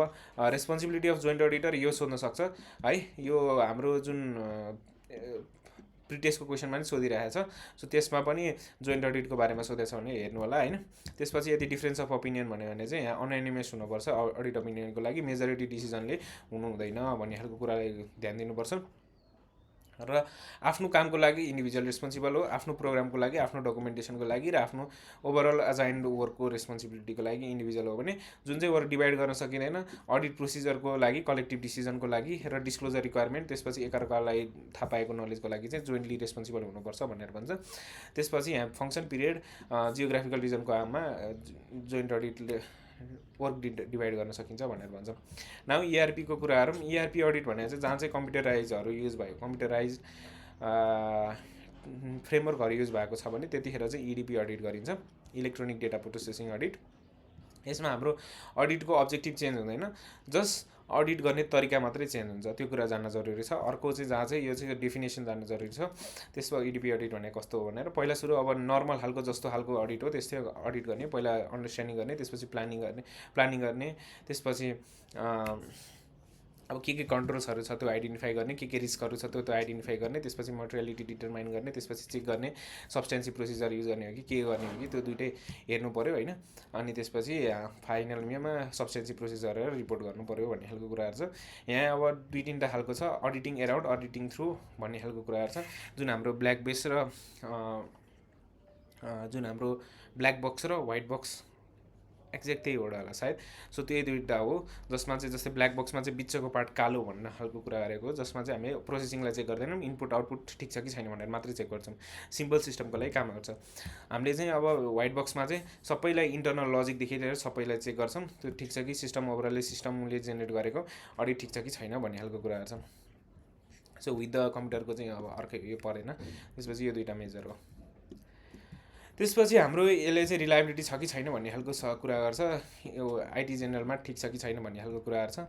Speaker 1: रेस्पोन्सिबिलिटी अफ जोइन्ट अडिटर यो सोध्न सक्छ है, यो हाम्रो जुन प्रिटेस्टको क्वेसनमा पनि सोधिरहेको छ, सो त्यसमा पनि जोइन्ट अडिटको बारेमा सोधेछ भने हेर्नु होला होइन। त्यसपछि यदि डिफ्रेन्स अफ ओपिनियन भन्यो भने चाहिँ यहाँ अनएनिमस हुनुपर्छ अडिट ओपिनियनको लागि, मेजोरिटी डिसिजनले हुनु हुँदैन भन्ने खालको कुरालाई ध्यान दिनुपर्छ, र आफ्नो कामको लागि इन्डिभिजुअल रेस्पोन्सिबल हो, आफ्नो प्रोग्रामको लागि, आफ्नो डकुमेन्टेसनको लागि, र आफ्नो ओभरअल अजाइन्ड वर्कको रेस्पोन्सिबिलिटीको लागि इन्डिभिजुअल हो भने जुन चाहिँ वर्क डिभाइड गर्न सकिँदैन अडिट प्रोसिजरको लागि, कलेक्टिभ डिसिजनको लागि, र डिस्क्लोजर रिक्वायरमेन्ट, त्यसपछि एकअर्कालाई थाहा पाएको नलेजको लागि चाहिँ जोइन्टली रेस्पोन्सिबल हुनुपर्छ भनेर भन्छ। त्यसपछि यहाँ फङ्सन पिरियड जियोग्राफिकल रिजनको आममा जोइन्ट अडिटले वर्क डिभाइड गर्न सकिन्छ भनेर भन्छ। नाउ इआरपीको कुराहरू, इआरपी अडिट भनेको चाहिँ जहाँ चाहिँ कम्प्युटराइजहरू युज भयो, कम्प्युटराइज फ्रेमवर्कहरू युज भएको छ भने त्यतिखेर चाहिँ इडिपी अडिट गरिन्छ, इलेक्ट्रोनिक डेटा प्रोसेसिङ अडिट। यसमा हाम्रो अडिटको अब्जेक्टिभ चेन्ज हुँदैन, जस्ट अडिट गर्ने तरिका मात्रै चेन्ज हुन्छ, त्यो कुरा जान्न जरुरी छ। अर्को चाहिँ जहाँ चाहिँ यो चाहिँ डेफिनेसन जान्नु जरुरी छ, त्यसमा इडिपी अडिट भनेको कस्तो हो भनेर पहिला सुरु अब नर्मल खालको जस्तो खालको अडिट हो त्यस्तै अडिट गर्ने, पहिला अन्डरस्ट्यान्डिङ गर्ने, त्यसपछि प्लानिङ गर्ने, त्यसपछि अब के कन्ट्रोल्सहरू छ त्यो आइडेन्टिफाई गर्ने, के रिस्कहरू छ त्यो आइडेन्टिफाई गर्ने, त्यसपछि मटेरियलिटी डिटरमाइन गर्ने, त्यसपछि चेक गर्ने सब्सटेन्सिभ प्रोसिजर युज गर्ने हो कि के गर्ने हो कि त्यो दुइटै हेर्नु पऱ्यो होइन। अनि त्यसपछि फाइनलमा सब्सटेन्सिभ प्रोसिजरहरू रिपोर्ट गर्नु पऱ्यो भन्ने खालको कुराहरू छ। यहाँ अब दुई तिनवटा खालको छ, अडिटिङ एराउन्ड, अडिटिङ थ्रु भन्ने खालको कुराहरू छ, जुन हाम्रो ब्ल्याक बेस र जुन हाम्रो ब्ल्याक बक्स र व्हाइट बक्स एक्ज्याक्ट त्यही वर्ड होला सायद। सो त्यही दुईवटा हो, जसमा चाहिँ जस्तै ब्ल्याक बक्समा चाहिँ बिचको पार्ट कालो भन्ने खालको कुरा गरेको हो, जसमा चाहिँ हामीले प्रोसेसिङलाई चेक गर्दैनौँ, इनपुट आउटपुट ठिक छ कि छैन भनेर मात्रै चेक गर्छौँ, सिम्पल सिस्टमको लागि काम गर्छ। हामीले चाहिँ अब व्हाइट बक्समा चाहिँ सबैलाई इन्टरनल लजिकदेखि लिएर सबैलाई चेक गर्छौँ, त्यो ठिक छ कि सिस्टम ओभरअलले सिस्टमले जेनेरेट गरेको अडिट ठिक छ कि छैन भन्ने खालको कुराहरू छ। सो विथ द कम्प्युटरको चाहिँ अब अर्कै यो परेन। त्यसपछि यो दुईवटा मेजर हो। त्यसपछि हाम्रो यसले चाहिँ रिलायबिलिटी छ कि छैन भन्ने खालको कुरा गर्छ, यो आइटी जेनरलमा ठिक छ कि छैन भन्ने खालको कुराहरू छ।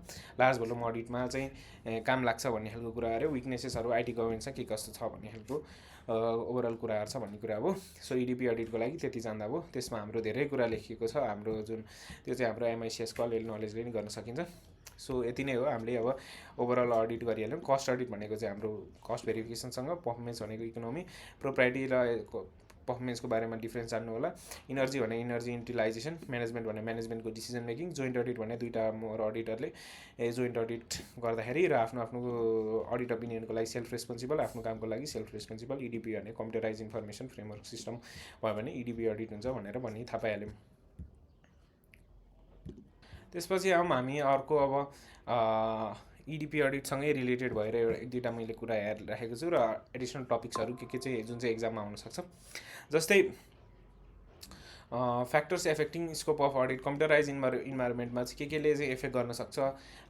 Speaker 1: लार्ज भोल्युम अडिटमा चाहिँ काम लाग्छ भन्ने खालको कुराहरू, विकनेसेसहरू आइटी गभर्नेन्स के कस्तो छ भन्ने खालको ओभरअल कुराहरू छ भन्ने कुरा हो। सो इडिपी अडिटको लागि त्यति जान्दा हो। त्यसमा हाम्रो धेरै कुरा लेखिएको छ, हाम्रो जुन त्यो चाहिँ हाम्रो एमआइसिएसको अलिअलि नलेजले नि गर्न सकिन्छ। सो यति नै हो, हामीले अब ओभरअल अडिट गरिहाल्यौँ। कस्ट अडिट भनेको चाहिँ हाम्रो कस्ट भेरिफिकेसनसँग, पर्फर्मेन्स भनेको इकोनोमी, प्रोप्राइटी र पर्फर्मेन्सको बारेमा डिफ्रेन्स जान्नु होला। इनर्जी भने इनर्जी युटिलाइजेसन, म्यानेजमेन्ट भने म्यानेजमेन्टको डिसिजन मेकिङ, जोइन्ट अडिट भने दुईवटा मोर अडिटरले जोइन्ट अडिट गर्दाखेरि र आफ्नो अडिट ओपिनियनको लागि सेल्फ रेस्पोन्सिबल, आफ्नो कामको लागि सेल्फ रेस्पोन्सिबल। इडिपी भने कम्प्युटराइज इन्फर्मेसन फ्रेमवर्क सिस्टम भयो भने इडिपी अडिट हुन्छ भनेर भनी थाहा पाइहाल्यौँ। त्यसपछि हामी अर्को अब इडिपी अडिटसँगै रिलेटेड भएर एक दुईवटा मैले कुरा राखेको छु र एडिसनल टपिक्सहरू के चाहिँ जुन चाहिँ एक्जाममा आउनसक्छ, जस्तै factors affecting scope of audit. Computerized इन्भाइरोमेन्टमा चाहिँ केले चाहिँ एफेक्ट गर्न सक्छ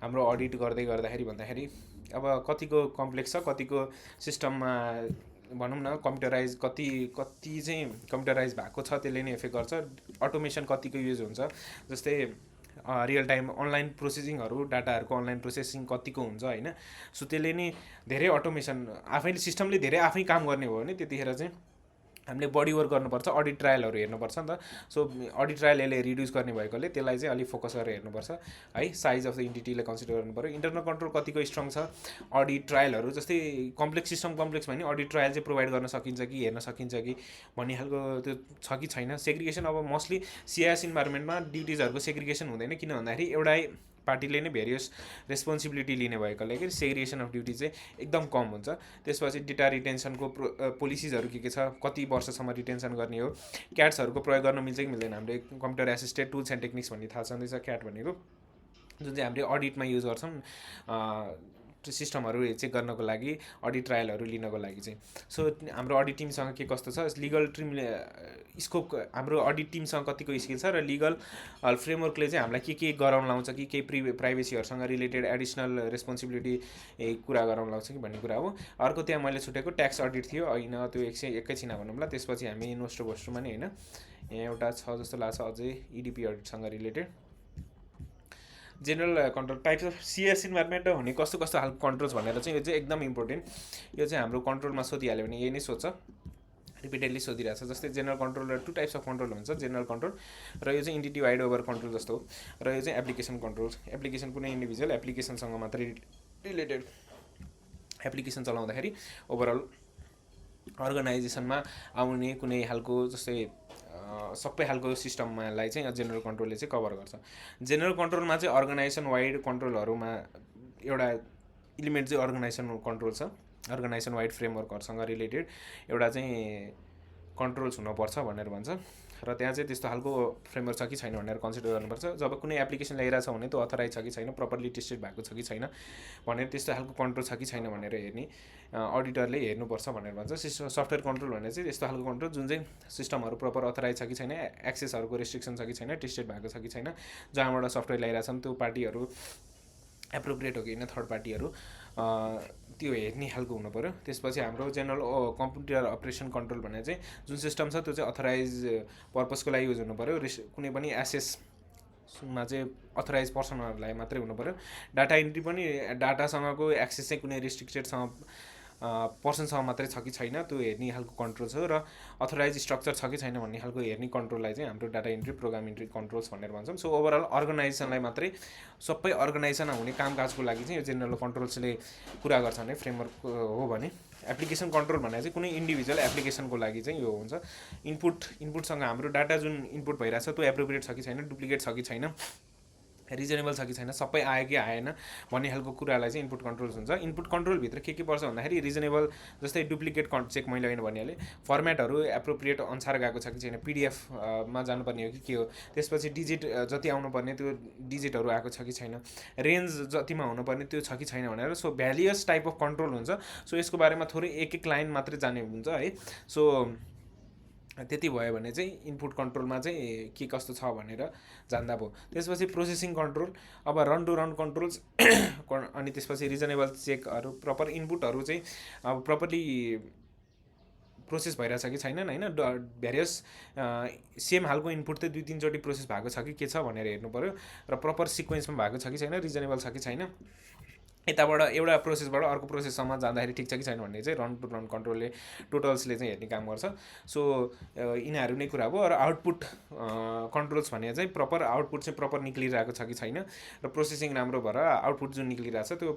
Speaker 1: हाम्रो अडिट गर्दाखेरि भन्दाखेरि, अब कतिको कम्प्लेक्स छ, कतिको सिस्टममा भनौँ न कम्प्युटराइज कति चाहिँ कम्प्युटराइज भएको छ त्यसले नै एफेक्ट गर्छ। अटोमेसन कतिको युज हुन्छ, जस्तै रियल टाइम अनलाइन प्रोसेसिङहरू, डाटाहरूको अनलाइन प्रोसेसिङ कतिको हुन्छ होइन। सो त्यसले नि धेरै अटोमेसन आफैले सिस्टमले धेरै आफै काम गर्ने हो भने त्यतिखेर चाहिँ हामीले बडी वर्क गर्नुपर्छ, अडिट ट्रायलहरू हेर्नुपर्छ नि त। सो अडिट ट्रायल यसले रिड्युस गर्ने भएकोले त्यसलाई चाहिँ अलिक फोकस गरेर हेर्नुपर्छ है। साइज अफ द इन्टिटीलाई कन्सिडर गर्नु पऱ्यो। इन्टरनल कन्ट्रोल कतिको स्ट्रङ छ, अडिट ट्रायलहरू जस्तै कम्प्लेक्स सिस्टम कम्प्लेक्स भयो भने अडिट ट्रायल चाहिँ प्रोभाइड गर्न सकिन्छ कि हेर्न सकिन्छ कि भन्ने खालको त्यो छ कि छैन। सेग्रिगेसन अब मोस्टली सिआइएस इन्भाइरोमेन्टमा ड्युटिजहरूको सेग्रिगेसन हुँदैन, किन भन्दाखेरि एउटै पार्टीले नै भेरियस रेस्पोन्सिबिलिटी लिने भएकोले कि सेग्रिगेसन अफ ड्युटी चाहिँ एकदम कम हुन्छ। त्यसपछि डेटा रिटेन्सनको पोलिसिजहरू के छ, कति वर्षसम्म रिटेन्सन गर्ने हो, क्याट्सहरूको प्रयोग गर्न मिल्छ कि मिल्दैन। हामीले computer assisted tools and techniques भन्ने थाहा छँदैछ क्याट भनेको, जुन चाहिँ हामीले अडिटमा युज गर्छौँ सिस्टमहरू चेक गर्नको लागि, अडिट ट्रायलहरू लिनको लागि चाहिँ। सो हाम्रो अडिट टिमसँग के कस्तो छ, लिगल टिमले स्कोप, हाम्रो अडिट टिमसँग कतिको स्किल छ र लिगल फ्रेमवर्कले चाहिँ हामीलाई के गराउन लाउँछ कि केही प्राइभेसीहरूसँग रिलेटेड एडिसनल रेस्पोन्सिबिलिटी कुरा गराउन लाउँछ कि भन्ने कुरा हो। अर्को त्यहाँ मैले छुटेको ट्याक्स अडिट थियो होइन, त्यो एकैछिन भनौँला। त्यसपछि हामी नोस्टो भोस्टोमा नि होइन, यहाँ एउटा छ जस्तो लाग्छ अझै इडिपी अडिटसँग related. General control types of CS environment हुने कस्तो खालको कन्ट्रोल्स भनेर चाहिँ यो चाहिँ एकदम इम्पोर्टेन्ट। यो चाहिँ हाम्रो कन्ट्रोलमा सोधिहाल्यो भने यही नै सोध्छ, रिपिटेडली सोधिरहेको छ। जस्तै जेनरल कन्ट्रोल र टु टाइप्स अफ कन्ट्रोल हुन्छ, जेनरल कन्ट्रोल र यो चाहिँ इन्टिटी वाइड ओभर कन्ट्रोल जस्तो हो, र यो चाहिँ एप्लिकेसन कन्ट्रोल। एप्लिकेसन कुनै इन्डिभिजुअल एप्लिकेसनसँग मात्रै रिलेटेड, एप्लिकेसन चलाउँदाखेरि ओभरअल अर्गनाइजेसनमा आउने कुनै खालको जस्तै सबै खालको सिस्टमलाई चाहिँ जेनरल कन्ट्रोलले चाहिँ कभर गर्छ। जेनरल कन्ट्रोलमा चाहिँ अर्गनाइजेसन वाइड कन्ट्रोलहरूमा एउटा इलिमेन्ट चाहिँ अर्गनाइजेसन कन्ट्रोल छ, अर्गनाइजेसन वाइड फ्रेमवर्कहरूसँग रिलेटेड एउटा चाहिँ कन्ट्रोल्स हुनुपर्छ भनेर भन्छ। र त्यहाँ चाहिँ त्यस्तो खालको फ्रेमवर्क छ कि छैन भनेर कन्सिडर गर्नुपर्छ। जब कुनै एप्लिकेसन ल्याइरहेछ भने त्यो अथराइज छ कि छैन, प्रपरली टेस्टेड भएको छ कि छैन भनेर, त्यस्तो खालको कन्ट्रोल छ कि छैन भनेर हेर्ने अडिटरले हेर्नुपर्छ भनेर भन्छ। सफ्टवेयर कन्ट्रोल भने चाहिँ त्यस्तो खालको कन्ट्रोल जुन चाहिँ सिस्टमहरू प्रपर अथराइज छ कि छैन, एक्सेसहरूको रेस्ट्रिक्सन छ कि छैन, टेस्टेड भएको छ कि छैन, जहाँबाट सफ्टवेयर ल्याइरहेछन् त्यो पार्टीहरू एप्रोप्रिएट हो कि होइन, थर्ड पार्टीहरू त्यो हेर्ने खालको हुनु पऱ्यो। त्यसपछि हाम्रो जेनरल कम्प्युटर अपरेसन कन्ट्रोल भन्ने चाहिँ जुन सिस्टम छ त्यो चाहिँ अथराइज पर्पजको लागि युज हुनु पऱ्यो। कुनै पनि एसेस मा चाहिँ अथराइज पर्सनहरूलाई मात्रै हुनु पऱ्यो। डाटा इन्ट्री पनि डाटासँगको एक्सेस चाहिँ कुनै रिस्ट्रिक्टेडसँग पर्सनसँग मात्रै छ कि छैन त्यो हेर्ने खालको कन्ट्रोल छ, र अथराइज स्ट्रक्चर छ कि छैन भन्ने खालको हेर्ने कन्ट्रोललाई चाहिँ हाम्रो data entry program entry controls भनेर भन्छौँ। सो ओभरअल अर्गनाइजेसनलाई मात्रै सबै अर्गनाइजेसनमा हुने कामकाजको लागि चाहिँ यो जेनरल कन्ट्रोल्सले कुरा गर्छ भने फ्रेमवर्क हो भने एप्लिकेसन कन्ट्रोल भन्ने चाहिँ कुनै इन्डिभिजुअल एप्लिकेसनको लागि चाहिँ यो हुन्छ। इनपुटसँग हाम्रो डाटा जुन इनपुट भइरहेछ त्यो एप्रोप्रिएट छ कि छैन, डुप्लिकेट छ कि छैन, रिजनेबल छ कि छैन, सबै आयो कि आएन भन्ने खालको कुरालाई चाहिँ इनपुट कन्ट्रोल्स हुन्छ। इनपुट कन्ट्रोलभित्र के पर्छ भन्दाखेरि रिजनेबल, जस्तै डुप्लिकेट चेक मैले अहिले भनिहालेँ, फर्मेटहरू एप्रोप्रिएट अनुसार गएको छ कि छैन, पिडिएफमा जानुपर्ने हो कि के हो, त्यसपछि डिजिट जति आउनुपर्ने त्यो डिजिटहरू आएको छ कि छैन, रेन्ज जतिमा हुनुपर्ने त्यो छ कि छैन भनेर। सो भ्यालियस टाइप अफ कन्ट्रोल हुन्छ। सो यसको बारेमा थोरै एक लाइन मात्रै जाने हुन्छ है। सो त्यति भयो भने चाहिँ इनपुट कन्ट्रोलमा चाहिँ के कस्तो छ भनेर जान्दा भयो। त्यसपछि प्रोसेसिङ कन्ट्रोल, अब रन टु रन कन्ट्रोल्स अनि त्यसपछि रिजनेबल चेकहरू, प्रपर इनपुटहरू चाहिँ अब प्रपरली प्रोसेस भइरहेछ कि छैनन् होइन, भ्यारियस सेम खालको इनपुट चाहिँ 2-3 चोटि प्रोसेस भएको छ कि के छ भनेर हेर्नु पऱ्यो, र प्रपर सिक्वेन्समा भएको छ कि छैन, रिजनेबल छ कि छैन, यताबाट एउटा प्रोसेसबाट अर्को प्रोसेससम्म जाँदाखेरि ठिक छ कि छैन भन्ने चाहिँ रन टु रन कन्ट्रोलले टोटल्सले चाहिँ हेर्ने काम गर्छ। सो यिनीहरू नै कुरा भयो। र आउटपुट कन्ट्रोल्स भने चाहिँ प्रपर आउटपुट चाहिँ प्रपर निक्लिरहेको छ कि छैन, र प्रोसेसिङ राम्रो भएर आउटपुट जुन निक्लिरहेको छ त्यो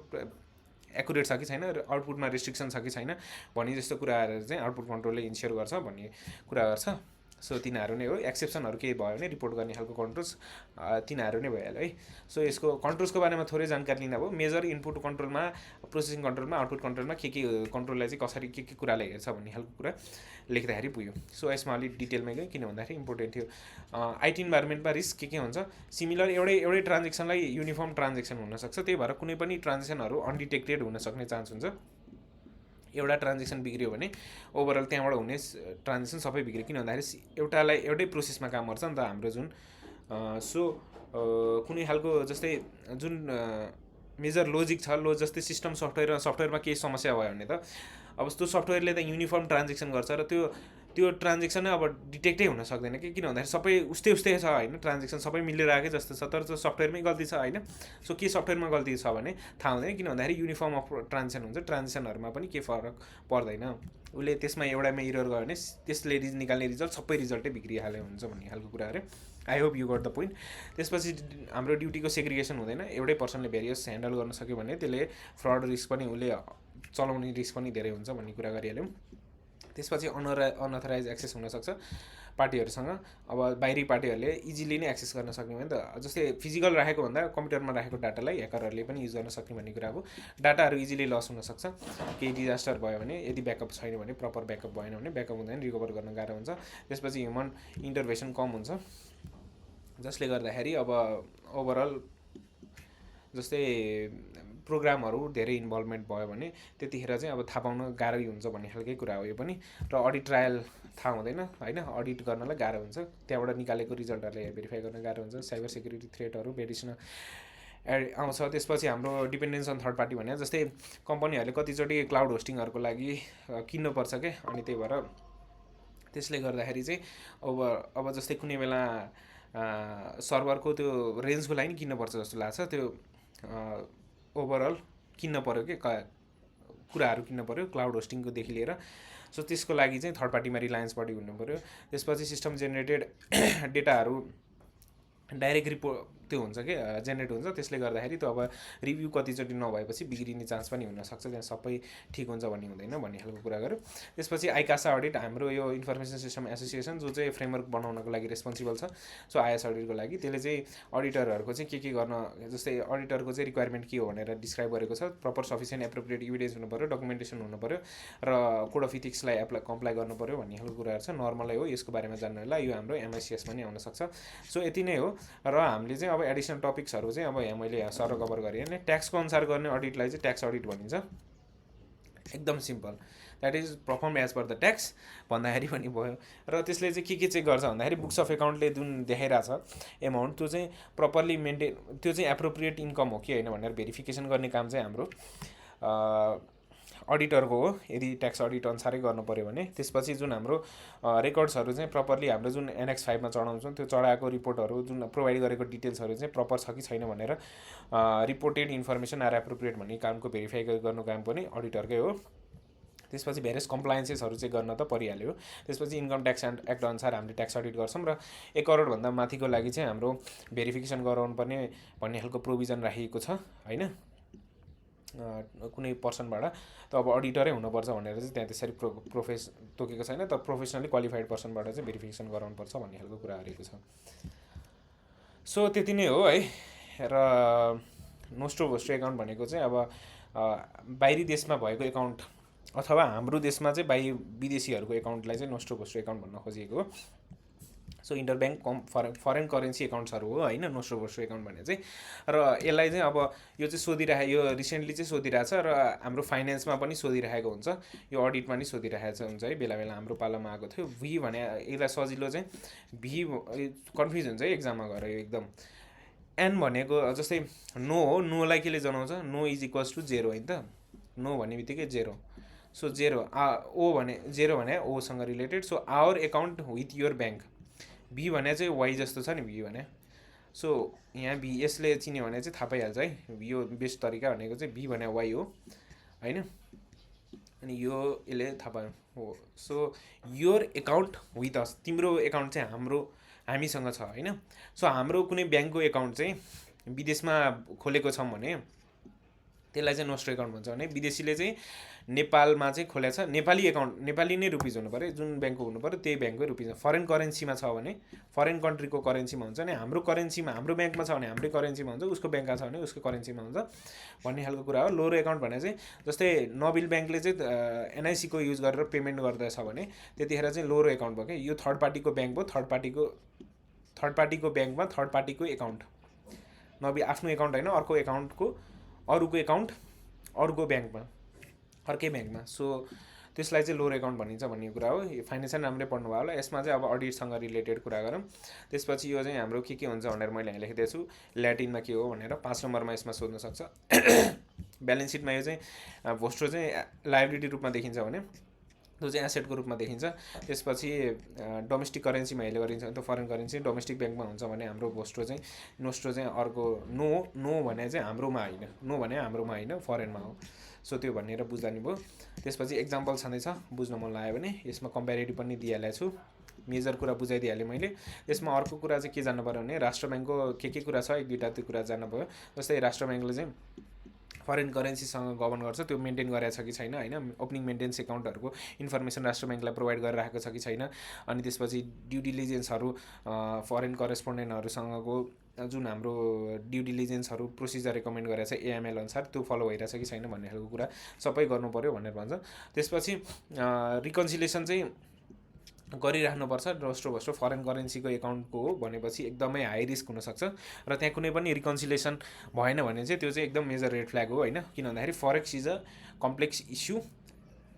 Speaker 1: एकुरेट छ कि छैन, र आउटपुटमा रेस्ट्रिक्सन छ कि छैन भन्ने जस्तो कुराहरू चाहिँ आउटपुट कन्ट्रोलले इन्स्योर गर्छ भन्ने कुरा गर्छ। सो तिनीहरू नै हो। एक्सेप्सनहरू केही भयो भने रिपोर्ट गर्ने खालको कन्ट्रोल्स तिनीहरू नै भइहाल्यो है। सो यसको कन्ट्रोल्सको बारेमा थोरै जानकारी लिँदा भयो। मेजर इनपुट कन्ट्रोलमा, प्रोसेसिङ कन्ट्रोलमा, आउटपुट कन्ट्रोलमा के कन्ट्रोललाई चाहिँ कसरी के कुरालाई हेर्छ भन्ने खालको कुरा लेख्दाखेरि पुग्यो। सो यसमा अलिक डिटेलमै गयो किन भन्दाखेरि इम्पोर्टेन्ट थियो। आइटी इन्भाइरोमेन्टमा रिस्क के हुन्छ, सिमिलर एउटै ट्रान्जेक्सनलाई युनिफर्म ट्रान्जेक्सन हुनसक्छ, त्यही भएर कुनै पनि ट्रान्जेक्सनहरू अनडिटेक्टेड हुन सक्ने चान्स हुन्छ। एउटा ट्रान्जेक्सन बिग्रियो भने ओभरअल त्यहाँबाट हुने ट्रान्जेक्सन सबै बिग्रियो, किन भन्दाखेरि एउटै प्रोसेसमा काम गर्छ नि त हाम्रो जुन। सो कुनै खालको जस्तै जुन मेजर लोजिक छ, जस्तै सिस्टम सफ्टवेयरमा केही समस्या भयो भने त अब त्यो सफ्टवेयरले त युनिफर्म ट्रान्जेक्सन गर्छ, र त्यो ट्रान्जेक्सन अब डिटेक्टै हुन सक्दैन कि, किन भन्दाखेरि सबै उस्तै छ होइन, ट्रान्जेक्सन सबै मिलिरहेकै जस्तो छ, तर त्यो सफ्टवेयरमै गल्ती छ होइन। सो के सफ्टवेयरमा गल्ती छ भने थाहा हुँदैन, किन भन्दाखेरि युनिफर्म अफ ट्रान्जेक्सन हुन्छ, ट्रान्जेक्सनहरूमा पनि केही फरक पर्दैन। उसले त्यसमा एउटामा इरर गयो भने त्यसले निकाल्ने रिजल्ट सबै रिजल्टै बिग्रिहाल्यो हुन्छ भन्ने खालको कुरा अरे। I hope you got the point. त्यसपछि हाम्रो ड्युटीको सेग्रिगेसन हुँदैन, एउटै पर्सनले भेरियस ह्यान्डल गर्न सक्यो भने त्यसले फ्रड रिस्क पनि उसले चलाउने रिस्क पनि धेरै हुन्छ भन्ने कुरा गरिहाल्यौँ। त्यसपछि अनअथराइज एक्सेस हुनसक्छ पार्टीहरूसँग। अब बाहिरी पार्टीहरूले इजिली नै एक्सेस गर्न सक्ने भयो नि त, जस्तै फिजिकल राखेको भन्दा कम्प्युटरमा राखेको डाटालाई ह्याकरहरूले पनि युज गर्न सक्ने भन्ने कुरा हो। डाटाहरू इजिली लस हुनसक्छ, केही डिजास्टर भयो भने, यदि ब्याकअप छैन भने, प्रपर ब्याकअप भएन भने, ब्याकअप हुँदैन, रिकभर गर्न गाह्रो हुन्छ। त्यसपछि ह्युमन इन्टरभेन्सन कम हुन्छ, जसले गर्दाखेरि अब ओभरअल जस्तै प्रोग्रामहरू धेरै इन्भल्भमेन्ट भयो भने त्यतिखेर चाहिँ अब थाहा पाउन गाह्रै हुन्छ भन्ने खालकै कुरा हो यो पनि। र अडिट ट्रायल थाहा हुँदैन होइन, अडिट गर्नलाई गाह्रो हुन्छ, त्यहाँबाट निकालेको रिजल्टहरूलाई भेरिफाई गर्न गाह्रो हुन्छ। साइबर सेक्युरिटी थ्रेटहरू भेरिएसन आउँछ। त्यसपछि हाम्रो डिपेन्डेन्स अन थर्ड पार्टी भने जस्तै कम्पनीहरूले कतिचोटि क्लाउड होस्टिङहरूको लागि किन्नुपर्छ क्या, अनि त्यही भएर त्यसले गर्दाखेरि चाहिँ अब जस्तै कुनै बेला सर्भरको त्यो रेन्जको लागि नि किन्नुपर्छ जस्तो लाग्छ, त्यो ओभरअल किन्न पऱ्यो कि कुराहरू किन्न पऱ्यो क्लाउड होस्टिङकोदेखि लिएर। सो त्यसको लागि चाहिँ थर्ड पार्टीमा रिलायन्सपट्टि हुनु पऱ्यो। त्यसपछि सिस्टम जेनेरेटेड डेटाहरू डाइरेक्ट रिपोर्ट त्यो हुन्छ कि जेनेरेट हुन्छ, त्यसले गर्दाखेरि त्यो अब रिभ्यू कतिचोटि नभएपछि बिग्रिने चान्स पनि हुनसक्छ, त्यहाँ सबै ठिक हुन्छ भन्ने हुँदैन भन्ने खालको कुरा गर्यो। त्यसपछि आइकासा अडिट, हाम्रो यो इन्फर्मेसन सिस्टम एसोसिएसन जो चाहिँ फ्रेमवर्क बनाउनको लागि रेस्पोन्सिबल छ, सो आइएस अडिटको लागि त्यसले चाहिँ अडिटरहरूको चाहिँ के गर्न, जस्तै अडिटरको चाहिँ रिक्वायरमेन्ट के हो भनेर डिस्क्राइब गरेको छ। प्रपर सफिसियन्ट एप्रोप्रिएट इभिडेन्स हुनु पऱ्यो, डकुमेन्टेसन हुनु पऱ्यो, र कोड अफ इथिक्सलाई कम्प्लाई गर्नु पऱ्यो भन्ने खालको कुराहरू छ। नर्मलै हो, यसको बारेमा जान्नु होला, यो हाम्रो एमआइसिएसमा नि आउनसक्छ। सो यति नै हो। र हामीले चाहिँ अब एडिसनल टपिक्सहरू चाहिँ अब यहाँ मैले सर कभर गरेँ होइन। ट्याक्सको अनुसार गर्ने अडिटलाई चाहिँ ट्याक्स अडिट भनिन्छ, एकदम simple, that is perform as per the tax भन्दाखेरि पनि भयो। र त्यसले चाहिँ के चेक गर्छ भन्दाखेरि बुक्स अफ एकाउन्टले जुन देखाइरहेछ एमाउन्ट, त्यो चाहिँ प्रपरली मेन्टेन, त्यो चाहिँ एप्रोप्रिएट इन्कम हो कि होइन भनेर भेरिफिकेसन गर्ने काम चाहिँ हाम्रो अडिटरको हो, यदि ट्याक्स अडिट अनुसारै गर्नु पऱ्यो भने। त्यसपछि जुन हाम्रो रेकर्ड्सहरू चाहिँ प्रपरली हाम्रो जुन NX 5 मा चढाउँछौँ त्यो चढाएको रिपोर्टहरू जुन प्रोभाइड गरेको डिटेल्सहरू चाहिँ प्रपर छ कि छैन भनेर रिपोर्टेड इन्फर्मेसन आर एप्रोप्रिएट भन्ने कामको भेरिफाई गर्नु काम पनि अडिटरकै हो। त्यसपछि भेरियस कम्प्लायन्सेसहरू चाहिँ गर्न त परिहाल्यो। त्यसपछि इन्कम ट्याक्स एक्ट अनुसार हामीले ट्याक्स अडिट गर्छौँ र 1 करोडभन्दा माथिको लागि चाहिँ हाम्रो भेरिफिकेसन गराउनु पर्ने भन्ने खालको प्रोभिजन राखिएको छ होइन, कुनै पर्सनबाट। त अब अडिटरै हुनुपर्छ भनेर चाहिँ त्यहाँ त्यसरी तोकेको छैन, त प्रोफेसनली क्वालिफाइड पर्सनबाट चाहिँ भेरिफिकेसन गराउनुपर्छ भन्ने खालको कुरा गरेको छ। सो त्यति नै हो है। र नोस्ट्रो भोस्ट्रो एकाउन्ट भनेको चाहिँ अब बाहिरी देशमा भएको एकाउन्ट अथवा हाम्रो देशमा चाहिँ विदेशीहरूको एकाउन्टलाई चाहिँ नोस्ट्रो भोस्ट्रो एकाउन्ट भन्न खोजिएको हो। सो इन्टरब्याङ्क फरेन करेन्सी एकाउन्ट्सहरू हो होइन नोस्ट्रो भोस्ट्रो एकाउन्ट भने चाहिँ। र यसलाई चाहिँ अब यो चाहिँ यो रिसेन्टली चाहिँ सोधिरहेछ र हाम्रो फाइनेन्समा पनि सोधिरहेको हुन्छ, यो अडिटमा नि सोधिरहेको हुन्छ है, बेला बेला हाम्रो पालामा आएको थियो। भी भने यसलाई सजिलो चाहिँ भी कन्फ्युज हुन्छ है एक्जाममा गएर यो एकदम। एन भनेको जस्तै नो हो, नोलाई केले जनाउँछ, नो इज इक्वल्स टु 0 होइन त, नो भन्ने बित्तिकै 0। सो 0 ओ भने 0 भने ओसँग related. So our account with your bank, V भने चाहिँ वाइ जस्तो छ नि भी भने। सो यहाँ भी यसले चिन्यो भने चाहिँ थाहा पाइहाल्छ है, यो बेस्ट तरिका भनेको चाहिँ भी भने वाइ हो होइन, अनि यो यसले थाहा पायो हो। So your account with us, तिम्रो एकाउन्ट चाहिँ हामीसँग छ होइन। सो हाम्रो कुनै ब्याङ्कको एकाउन्ट चाहिँ विदेशमा खोलेको छौँ भने त्यसलाई चाहिँ नोस्ट्रो एकाउन्ट भन्छ भने विदेशीले चाहिँ नेपालमा चाहिँ खोलेको छ, नेपाली एकाउन्ट नेपाली नै रुपिज हुनु पऱ्यो, जुन ब्याङ्कको हुनु पऱ्यो त्यही ब्याङ्ककै रुपिज। फरेन करेन्सीमा छ भने फरेन कन्ट्रीको करेन्सीमा हुन्छ, अनि हाम्रो करेन्सीमा हाम्रो ब्याङ्कमा छ भने हाम्रै करेन्सीमा हुन्छ, उसको ब्याङ्कमा छ भने उसको करेन्सीमा हुन्छ भन्ने खालको कुरा हो। लोरो एकाउन्ट भने चाहिँ जस्तै नोबेल ब्याङ्कले चाहिँ NIC को युज गरेर पेमेन्ट गर्दैछ भने त्यतिखेर चाहिँ लोरो एकाउन्ट भयो क्या। यो थर्ड पार्टीको ब्याङ्क भयो, थर्ड पार्टीको ब्याङ्कमा थर्ड पार्टीको एकाउन्ट, नबी आफ्नो एकाउन्ट होइन, अर्को एकाउन्टको अरूको एकाउन्ट अर्को ब्याङ्कमा अर्कै ब्याङ्कमा। सो त्यसलाई चाहिँ लोर एकाउन्ट भनिन्छ भन्ने कुरा हो। फाइनेन्सियल राम्रै पढ्नुभयो होला। यसमा चाहिँ अब अडिटसँग रिलेटेड कुरा गरौँ। त्यसपछि यो चाहिँ हाम्रो के हुन्छ भनेर मैले यहाँ लेखिदिएको छु, ल्याटिनमा के हो भनेर 5 नम्बरमा यसमा सोध्न सक्छ। ब्यालेन्स सिटमा यो चाहिँ भोस्ट्रो चाहिँ लायबिलिटी रूपमा देखिन्छ भने त्यो चाहिँ एसेटको रूपमा देखिन्छ। त्यसपछि डोमेस्टिक करेन्सीमा हेर्ने गरिन्छ भने त फरेन करेन्सी डोमेस्टिक ब्याङ्कमा हुन्छ भने हाम्रो नोस्ट्रो चाहिँ अर्को नो भने चाहिँ हाम्रोमा होइन, नो भने हाम्रोमा होइन फरेनमा हो। सो त्यो भनेर बुझ्दा नि भयो। त्यसपछि एक्जाम्पल छँदैछ, बुझ्न मन लाग्यो भने यसमा कम्पेरिटिभ पनि दिइहालेको छु, मेजर कुरा बुझाइदिइहालेँ मैले। यसमा अर्को कुरा चाहिँ के जान्नु पऱ्यो भने राष्ट्र ब्याङ्कको के कुरा छ, 1-2टा त्यो कुरा जान्नु भयो। जस्तै राष्ट्र ब्याङ्कले चाहिँ फरेन करेन्सीसँग गभर्न गर्छ, त्यो मेन्टेन गरेको छ कि छैन होइन, ओपनिङ मेन्टेन्स एकाउन्टहरूको इन्फर्मेसन राष्ट्र ब्याङ्कलाई प्रोभाइड गरेर राखेको छ कि छैन। अनि त्यसपछि ड्यु डिलिजेन्सहरू फरेन करेस्पोन्डेन्टहरूसँगको जुन हाम्रो ड्यु डिलिजेन्सहरू प्रोसिजर रेकमेन्ड गरेको छ AML अनुसार त्यो फलो भइरहेछ कि छैन भन्ने खालको कुरा सबै गर्नु पऱ्यो भनेर भन्छ। त्यसपछि रिकन्सिलेसन चाहिँ गरिराख्नुपर्छ। नोस्ट्रो भोस्ट्रो फरेन करेन्सीको एकाउन्टको हो भनेपछि एकदमै हाई रिस्क हुनसक्छ र त्यहाँ कुनै पनि रिकन्सिलेसन भएन भने चाहिँ त्यो चाहिँ एकदम मेजर रेड फ्ल्याग हो होइन। किन भन्दाखेरि forex is a complex issue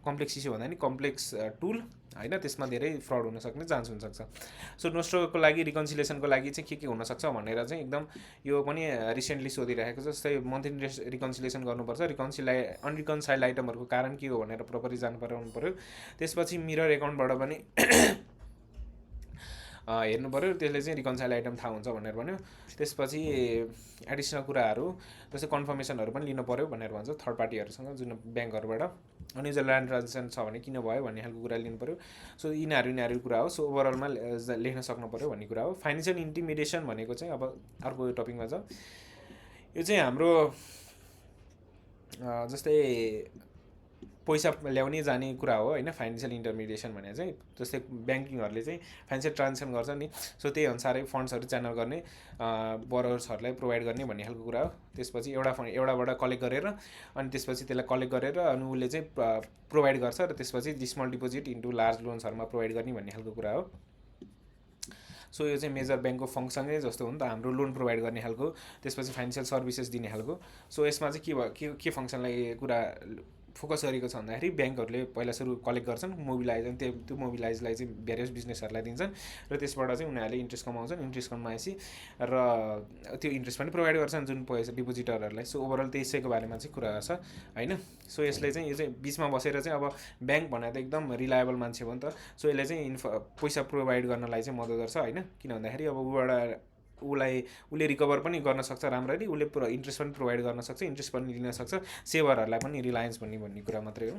Speaker 1: भन्दा नि कम्प्लेक्स टुल होइन, त्यसमा धेरै फ्रड हुनसक्ने चान्स हुनसक्छ। सो नोस्ट्रोको लागि रिकन्सिलेसनको लागि चाहिँ के हुनसक्छ भनेर चाहिँ एकदम यो पनि रिसेन्टली सोधिरहेको छ। जस्तै मन्थली रिकन्सिलेसन गर्नुपर्छ, अनरिकन्साइल्ड आइटमहरूको कारण के हो भनेर प्रपरली जानु पऱ्यो। त्यसपछि मिरर एकाउन्टबाट पनि हेर्नु पऱ्यो, त्यसले चाहिँ रिकन्साइल आइटम थाहा हुन्छ भनेर भन्यो। त्यसपछि एडिसनल कुराहरू जस्तै कन्फर्मेसनहरू पनि लिनु पऱ्यो भनेर भन्छ थर्ड पार्टीहरूसँग जुन ब्याङ्कहरूबाट। अनि जो ल्यान्ड ट्रान्जेक्सन छ भने किन भयो भन्ने खालको कुरा लिनु पऱ्यो। सो यिनीहरू कुरा हो। सो ओभरअलमा लेख्न सक्नु पऱ्यो भन्ने कुरा हो। फाइनेन्सियल इन्टिमिडेसन भनेको चाहिँ अब अर्को टपिकमा छ। यो चाहिँ हाम्रो जस्तै पैसा ल्याउने जाने कुरा हो होइन। फाइनेन्सियल इन्टरमिडिएसन भने चाहिँ जस्तै ब्याङ्किङहरूले चाहिँ फाइनेन्सियल ट्रान्जेक्सन गर्छ नि, सो त्यही अनुसारै फन्ड्सहरू च्यानल गर्ने, बरोवर्सहरूलाई प्रोभाइड गर्ने भन्ने खालको कुरा हो। त्यसपछि एउटाबाट कलेक्ट गरेर अनि त्यसपछि त्यसलाई कलेक्ट गरेर अनि उसले चाहिँ प्रोभाइड गर्छ र त्यसपछि स्मल डिपोजिट इन्टु लार्ज लोन्सहरूमा प्रोभाइड गर्ने भन्ने खालको कुरा हो। सो यो चाहिँ मेजर ब्याङ्कको फङ्सनै जस्तो हो नि त, हाम्रो लोन प्रोभाइड गर्ने खालको, त्यसपछि फाइनेन्सियल सर्भिसेस दिने खालको। सो यसमा चाहिँ के फङ्सनलाई कुरा फोकस गरेको छ भन्दाखेरि ब्याङ्कहरूले पहिला सुरु कलेक्ट गर्छन्, मोबिलाइज, त्यो मोबिलाइजलाई चाहिँ भेरियस बिजनेसहरूलाई दिन्छन् र त्यसबाट चाहिँ उनीहरूले इन्ट्रेस्ट कमाउँछन्। इन्ट्रेस्ट कमाएपछि र त्यो इन्ट्रेस्ट पनि प्रोभाइड गर्छन् जुन पैसा डिपोजिटरहरूलाई। सो ओभरअल त्यसैको बारेमा चाहिँ कुरा गर्छ होइन। सो यसले चाहिँ यो चाहिँ बिचमा बसेर चाहिँ अब ब्याङ्क भनेर त एकदम रिलायबल मान्छे हो नि त। सो यसले चाहिँ पैसा प्रोभाइड गर्नलाई चाहिँ मद्दत गर्छ होइन। किन भन्दाखेरि अब उसले रिकभर पनि गर्न सक्छ राम्ररी, उसले इन्ट्रेस्ट पनि प्रोभाइड गर्न सक्छ, इन्ट्रेस्ट पनि लिन सक्छ, सेभरहरूलाई पनि रिलायन्स भन्ने कुरा मात्रै हो।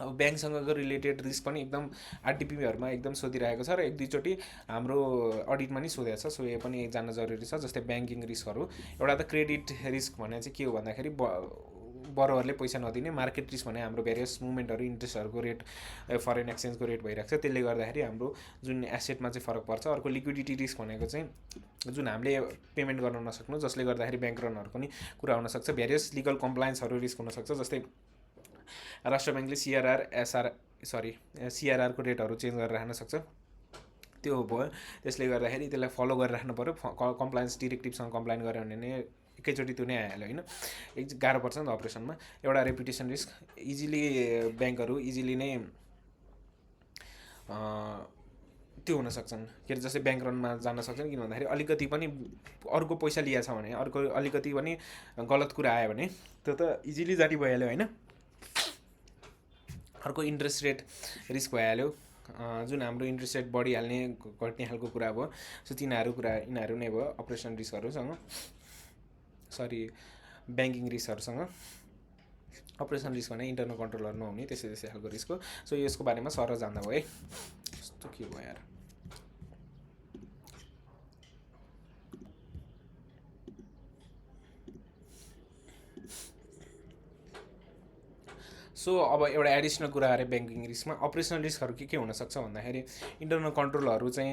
Speaker 1: अब ब्याङ्कसँगको रिलेटेड रिस्क पनि एकदम आरटिपीहरूमा एकदम सोधिरहेको छ र एक दुईचोटि हाम्रो अडिटमा नि सोधेको छ। सो यो पनि जान्न जरुरी छ। जस्तै ब्याङ्किङ रिस्कहरू, एउटा त क्रेडिट रिस्क भने चाहिँ के हो भन्दाखेरि बरोवरले पैसा नदिने, मार्केट रिस्क भने हाम्रो भेरियस मुभमेन्टहरू, इन्ट्रेस्टहरूको रेट, फरेन एक्सचेन्जको रेट भइरहेको छ, त्यसले गर्दाखेरि हाम्रो जुन एसेटमा चाहिँ फरक पर्छ। अर्को लिक्विडिटी रिस्क भनेको चाहिँ जुन हामीले पेमेन्ट गर्न नसक्नु, जसले गर्दाखेरि ब्याङ्क रनहरूको पनि कुरा हुनसक्छ। भेरियस लिगल कम्प्लायन्सहरू रिस्क हुनसक्छ। जस्तै राष्ट्र ब्याङ्कले सिआरआरको रेटहरू चेन्ज गरेर राख्न सक्छ, त्यो भयो। त्यसले गर्दाखेरि त्यसलाई फलो गरेर राख्नु पऱ्यो। कम्प्लायन्स डिरेक्टिभसँग कम्प्लाइन गऱ्यो भने नै एकैचोटि त्यो नै आइहाल्यो होइन, गाह्रो पर्छ नि त अपरेसनमा। एउटा रेपुटेसन रिस्क, इजिली ब्याङ्कहरू इजिली नै त्यो हुन सक्छन्, के अरे जस्तै ब्याङ्क रनमा जान सक्छन्। किन भन्दाखेरि अलिकति पनि अर्को पैसा लिएको छ भने, अर्को अलिकति पनि गलत कुरा आयो भने त्यो त इजिली जाती भइहाल्यो होइन। अर्को इन्ट्रेस्ट रेट रिस्क भइहाल्यो, जुन हाम्रो इन्ट्रेस्ट रेट बढिहाल्ने घट्ने खालको कुरा भयो। सो यिनीहरू नै भयो अपरेसन रिस्कहरूसँग, ब्याङ्किङ रिस्कहरूसँग। अपरेसन रिस्क भने इन्टरनल कन्ट्रोलहरू नहुने, त्यसै खालको रिस्क हो। सो यसको बारेमा सर जान्दा भयो है। यस्तो के भयो यार। सो अब एउटा एडिसनल कुरा गरे ब्याङ्किङ रिस्कमा, अपरेसनल रिस्कहरू के हुनसक्छ भन्दाखेरि इन्टरनल कन्ट्रोलहरू चाहिँ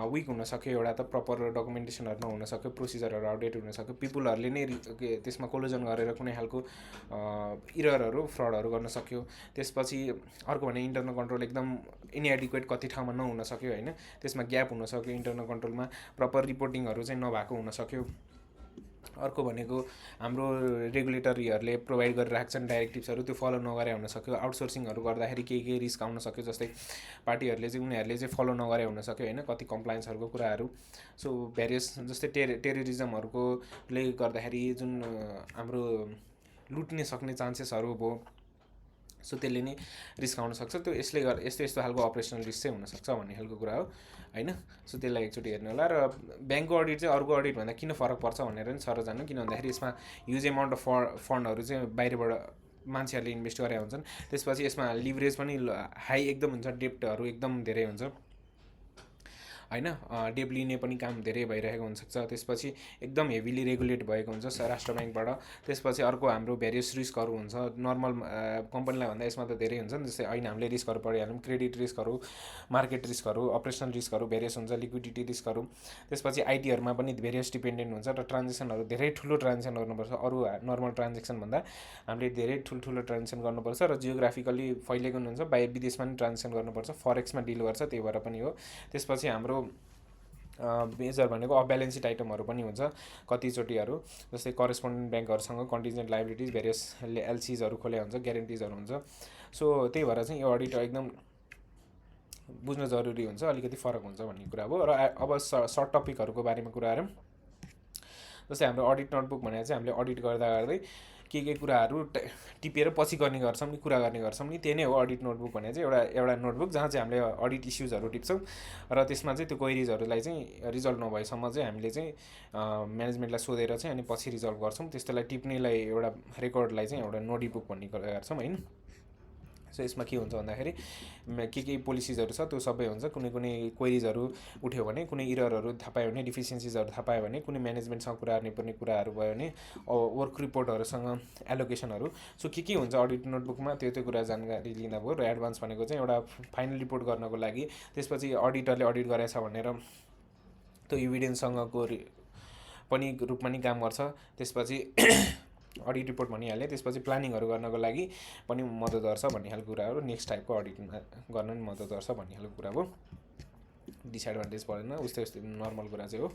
Speaker 1: विक हुनसक्यो, एउटा त प्रपर डकुमेन्टेसनहरू नहुनसक्यो, प्रोसिजरहरू आउटडेट हुनसक्यो, पिपुलहरूले नै त्यसमा कोलोजन गरेर कुनै खालको इररहरू, फ्रडहरू गर्न सक्यो। त्यसपछि अर्को भने इन्टरनल कन्ट्रोल एकदम इनएडिक्वेट कति ठाउँमा नहुनसक्यो होइन, त्यसमा ग्याप हुनसक्यो। इन्टरनल कन्ट्रोलमा प्रपर रिपोर्टिङहरू चाहिँ नभएको हुनसक्यो। अर्को भनेको हाम्रो रेगुलेटरीहरूले प्रोभाइड गरेर राख्छन् डाइरेक्टिभ्सहरू, त्यो फलो नगरे हुनसक्यो। आउटसोर्सिङहरू गर्दाखेरि के रिस्क आउन सक्यो, जस्तै पार्टीहरूले चाहिँ उनीहरूले चाहिँ फलो नगरे हुनसक्यो होइन, कति कम्प्लायन्सहरूको कुराहरू। सो भेरियस जस्तै टेररिजमहरूकोले गर्दाखेरि जुन हाम्रो लुट्ने सक्ने चान्सेसहरू भयो, सो त्यसले नै रिस्क आउन सक्छ। त्यो यसले यस्तो खालको अपरेसनल रिस्क चाहिँ हुनसक्छ भन्ने खालको कुरा हो होइन। सो त्यसलाई एकचोटि हेर्नु होला। र ब्याङ्कको अडिट चाहिँ अर्को अडिट भन्दा किन फरक पर्छ भनेर नि सर जान्नु। किन भन्दाखेरि यसमा ह्युज एमाउन्ट अफ फन्डहरू चाहिँ बाहिरबाट मान्छेहरूले इन्भेस्ट गरेका हुन्छन्। त्यसपछि यसमा लिभरेज पनि हाई एकदम हुन्छ, डेप्टहरू एकदम धेरै हुन्छ होइन, डेप लिने पनि काम धेरै भइरहेको हुनसक्छ। त्यसपछि एकदम हेभिली रेगुलेट भएको हुन्छ राष्ट्र ब्याङ्कबाट। त्यसपछि अर्को हाम्रो भेरियस रिस्कहरू हुन्छ, नर्मल कम्पनीलाई भन्दा यसमा त धेरै हुन्छ नि। जस्तै ऐन हामीले रिस्कहरू पढिहाल्यौँ, क्रेडिट रिस्कहरू, मार्केट रिस्कहरू, अपरेसनल रिस्कहरू भेरियस हुन्छ, लिक्विडिटी रिस्कहरू। त्यसपछि आइटीहरूमा पनि भेरियस डिपेन्डेन्ट हुन्छ र ट्रान्जेक्सनहरू धेरै ठुलो ट्रान्जेक्सन गर्नुपर्छ। अरू नर्मल ट्रान्जेक्सन भन्दा हामीले धेरै ठुल्ठुलो ट्रान्जेक्सन गर्नुपर्छ र जियोग्राफिकली फैलिएको हुन्छ, विदेशमा पनि ट्रान्जेक्सन गर्नुपर्छ, फरेक्समा डिल गर्छ, त्यही भएर पनि हो। त्यसपछि हाम्रो मेजर भनेको अब्यालेन्स सिट आइटमहरू पनि हुन्छ कतिचोटिहरू, जस्तै करेस्पोन्डेन्ट ब्याङ्कहरूसँग कन्टिजेन्ट लाइबिलिटिज, भेरियस एलसीजहरू खोले हुन्छ, ग्यारेन्टिजहरू हुन्छ। सो त्यही भएर चाहिँ यो अडिट एकदम बुझ्न जरुरी हुन्छ, अलिकति फरक हुन्छ भन्ने कुरा हो। र अब सर्ट टपिकहरूको बारेमा कुरा गरौँ। जस्तै हाम्रो अडिट नोटबुक भनेर चाहिँ हामीले अडिट गर्दा गर्दै के कुराहरू टिपेर पछि कुरा गर्ने गर्छौँ नि, त्यही नै हो अडिट नोटबुक भने चाहिँ। एउटा नोटबुक जहाँ चाहिँ हामीले अडिट इस्युजहरू टिप्छौँ र त्यसमा चाहिँ त्यो क्वेरिजहरूलाई चाहिँ रिजल्भ नभएसम्म चाहिँ हामीले चाहिँ म्यानेजमेन्टलाई सोधेर चाहिँ अनि पछि रिजल्भ गर्छौँ। त्यस्तोलाई टिप्नेलाई एउटा रेकर्डलाई चाहिँ एउटा नोटबुक भन्ने गर्छौँ होइन। सो यसमा के हुन्छ भन्दाखेरि के पोलिसिजहरू छ त्यो सबै हुन्छ। कुनै क्वेरिजहरू उठ्यो भने, कुनै इररहरू थाहा पायो भने, डिफिसियन्सिजहरू थाहा पायो भने, कुनै म्यानेजमेन्टसँग कुरा गर्नुपर्ने कुराहरू भयो भने, वर्क रिपोर्टहरूसँग एलोकेसनहरू, सो के हुन्छ अडिट नोटबुकमा त्यो कुरा जानकारी लिँदा भयो। र एडभान्स भनेको चाहिँ एउटा फाइनल रिपोर्ट गर्नको लागि, त्यसपछि अडिटरले अडिट गरेछ भनेर त्यो इभिडेन्ससँगको पनि रूपमा नि काम गर्छ। त्यसपछि अडिट रिपोर्ट भनिहालेँ, त्यसपछि प्लानिङहरू गर्नको लागि पनि मद्दत गर्छ भन्ने खालको कुरा हो। नेक्स्ट टाइपको अडिटमा गर्न पनि मद्दत गर्छ भन्ने खालको कुरा हो। डिसएडभान्टेज परेन, उस्तै नर्मल कुरा चाहिँ हो।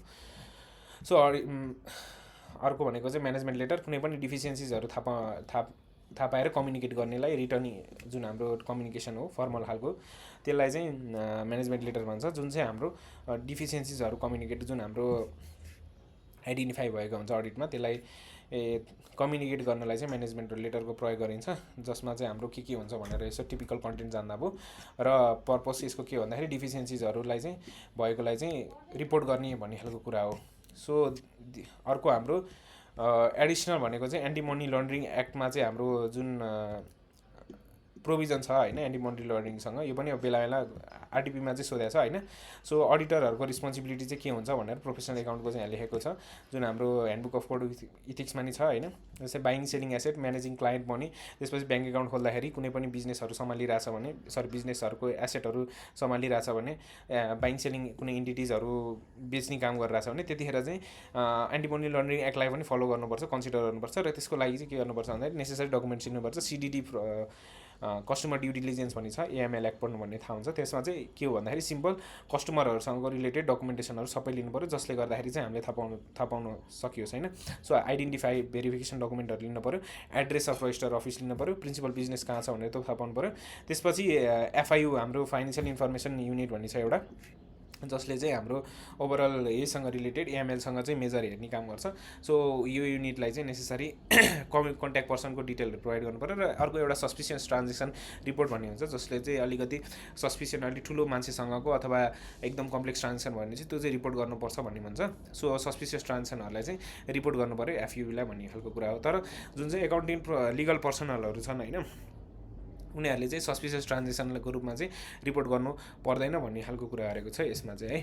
Speaker 1: सो अर्को भनेको चाहिँ म्यानेजमेन्ट लेटर, कुनै पनि डिफिसियन्सिजहरू थाहा थाहा पाएर कम्युनिकेट गर्नेलाई रिटर्न जुन हाम्रो कम्युनिकेसन हो फर्मल खालको त्यसलाई चाहिँ म्यानेजमेन्ट लेटर भन्छ। जुन चाहिँ हाम्रो डिफिसियन्सिजहरू कम्युनिकेट जुन हाम्रो आइडेन्टिफाई भएको हुन्छ अडिटमा त्यसलाई कम्युनिकेट गर्नलाई चाहिँ म्यानेजमेन्ट लेटरको प्रयोग गरिन्छ, जसमा चाहिँ हाम्रो के हुन्छ भनेर यसो टिपिकल कन्टेन्ट जान्दा भयो र पर्पस यसको के भन्दाखेरि डिफिसियन्सिजहरूलाई चाहिँ भएकोलाई चाहिँ रिपोर्ट गर्ने भन्ने खालको कुरा हो। सो अर्को हाम्रो एडिसनल भनेको चाहिँ एन्टी मनी लन्ड्रिङ एक्टमा चाहिँ हाम्रो जुन प्रोभिजन छ होइन एन्टी मनी लन्ड्रिङसँग, यो पनि अब बेला बेला आरटिपीमा चाहिँ सोधेको छ होइन। सो अडिटरहरूको रिस्पोन्सिबिलिटी चाहिँ के हुन्छ भनेर प्रोफेसनल एकाउन्टको चाहिँ यहाँ लेखेको छ, जुन हाम्रो ह्यान्डबुक अफ कोड इथिक्समा नि छ होइन। जस्तै buying selling asset, managing client money, त्यसपछि ब्याङ्क एकाउन्ट खोल्दाखेरि कुनै पनि बिजनेसहरू सम्हालिरहेछ भने बिजनेसहरूको एसेटहरू सम्हालिरहेछ भने बाइङ सेलिङ कुनै इन्टिटिजहरू बेच्ने काम गरिरहेछ भने त्यतिखेर चाहिँ एन्टी मनी लन्ड्रिङ एक्टलाई पनि फलो गर्नुपर्छ, कन्सिडर गर्नुपर्छ र त्यसको लागि चाहिँ के गर्नुपर्छ भन्दाखेरि नेसेसरी डकुमेन्ट्स दिनुपर्छ। सिडिडी कस्टमर ड्यु डिलिजेन्स भन्ने छ, एएमएल एक्ट पढ्नु भन्ने थाहा हुन्छ। त्यसमा चाहिँ के हो भन्दाखेरि सिम्पल कस्टमरहरूसँग रिलेटेड डकुमेन्टेसनहरू सबै लिनु पऱ्यो, जसले गर्दाखेरि चाहिँ हामीले थाहा पाउन सकियोस् होइन। सो आइडेन्टिफाई भेरिफिकेसन डकुमेन्टहरू लिनु पऱ्यो, एड्रेस अफ रजिस्टर अफिस लिनु पऱ्यो, प्रिन्सिपल बिजनेस कहाँ छ भनेर त्यो थाहा पाउनु पऱ्यो। त्यसपछि एफआइयु हाम्रो फाइनेन्सियल इन्फर्मेसन युनिट भन्ने छ एउटा, जसले चाहिँ हाम्रो ओभरअल यहीसँग रिलेटेड एएमएलसँग चाहिँ मेजर हेर्ने काम गर्छ। सो यो युनिटलाई चाहिँ नेसेसरी कन्ट्याक्ट पर्सनको डिटेलहरू प्रोभाइड गर्नु पऱ्यो। र अर्को एउटा सस्पिसियस ट्रान्जेक्सन रिपोर्ट भन्ने हुन्छ, जसले चाहिँ अलिकति सस्पिसियन अलिक ठुलो मान्छेसँगको अथवा एकदम कम्प्लेक्स ट्रान्जेक्सन भयो भने चाहिँ त्यो चाहिँ रिपोर्ट गर्नुपर्छ भन्ने भन्छ। सो सस्पिसियस ट्रान्जेक्सनहरूलाई चाहिँ रिपोर्ट गर्नु पऱ्यो एफयुलाई भन्ने खालको कुरा हो। तर जुन चाहिँ एकाउन्टिङ लिगल पर्सनलहरू छन् होइन, उनीहरूले चाहिँ सस्पिसियस ट्रान्जेक्सनको रूपमा चाहिँ रिपोर्ट गर्नु पर्दैन भन्ने खालको कुरा गरेको छ यसमा चाहिँ है।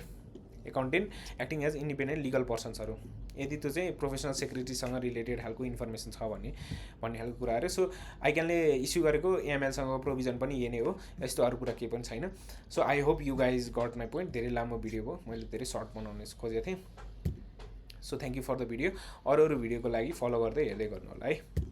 Speaker 1: Accountant acting as independent legal पर्सन्सहरू यदि त्यो चाहिँ प्रोफेसनल सेक्रेटरीसँग रिलेटेड खालको इन्फर्मेसन छ भन्ने खालको कुरा अरे। सो आइक्यानले इस्यु गरेको एएमएलसँग प्रोभिजन पनि यही नै हो, यस्तो अरू कुरा केही पनि छैन। So I hope you guys got my point. धेरै लामो भिडियो भयो, मैले धेरै सर्ट बनाउने खोजेको थिएँ। So thank you for the video. अरू भिडियोको लागि फलो गर्दै हेर्दै गर्नु होला है।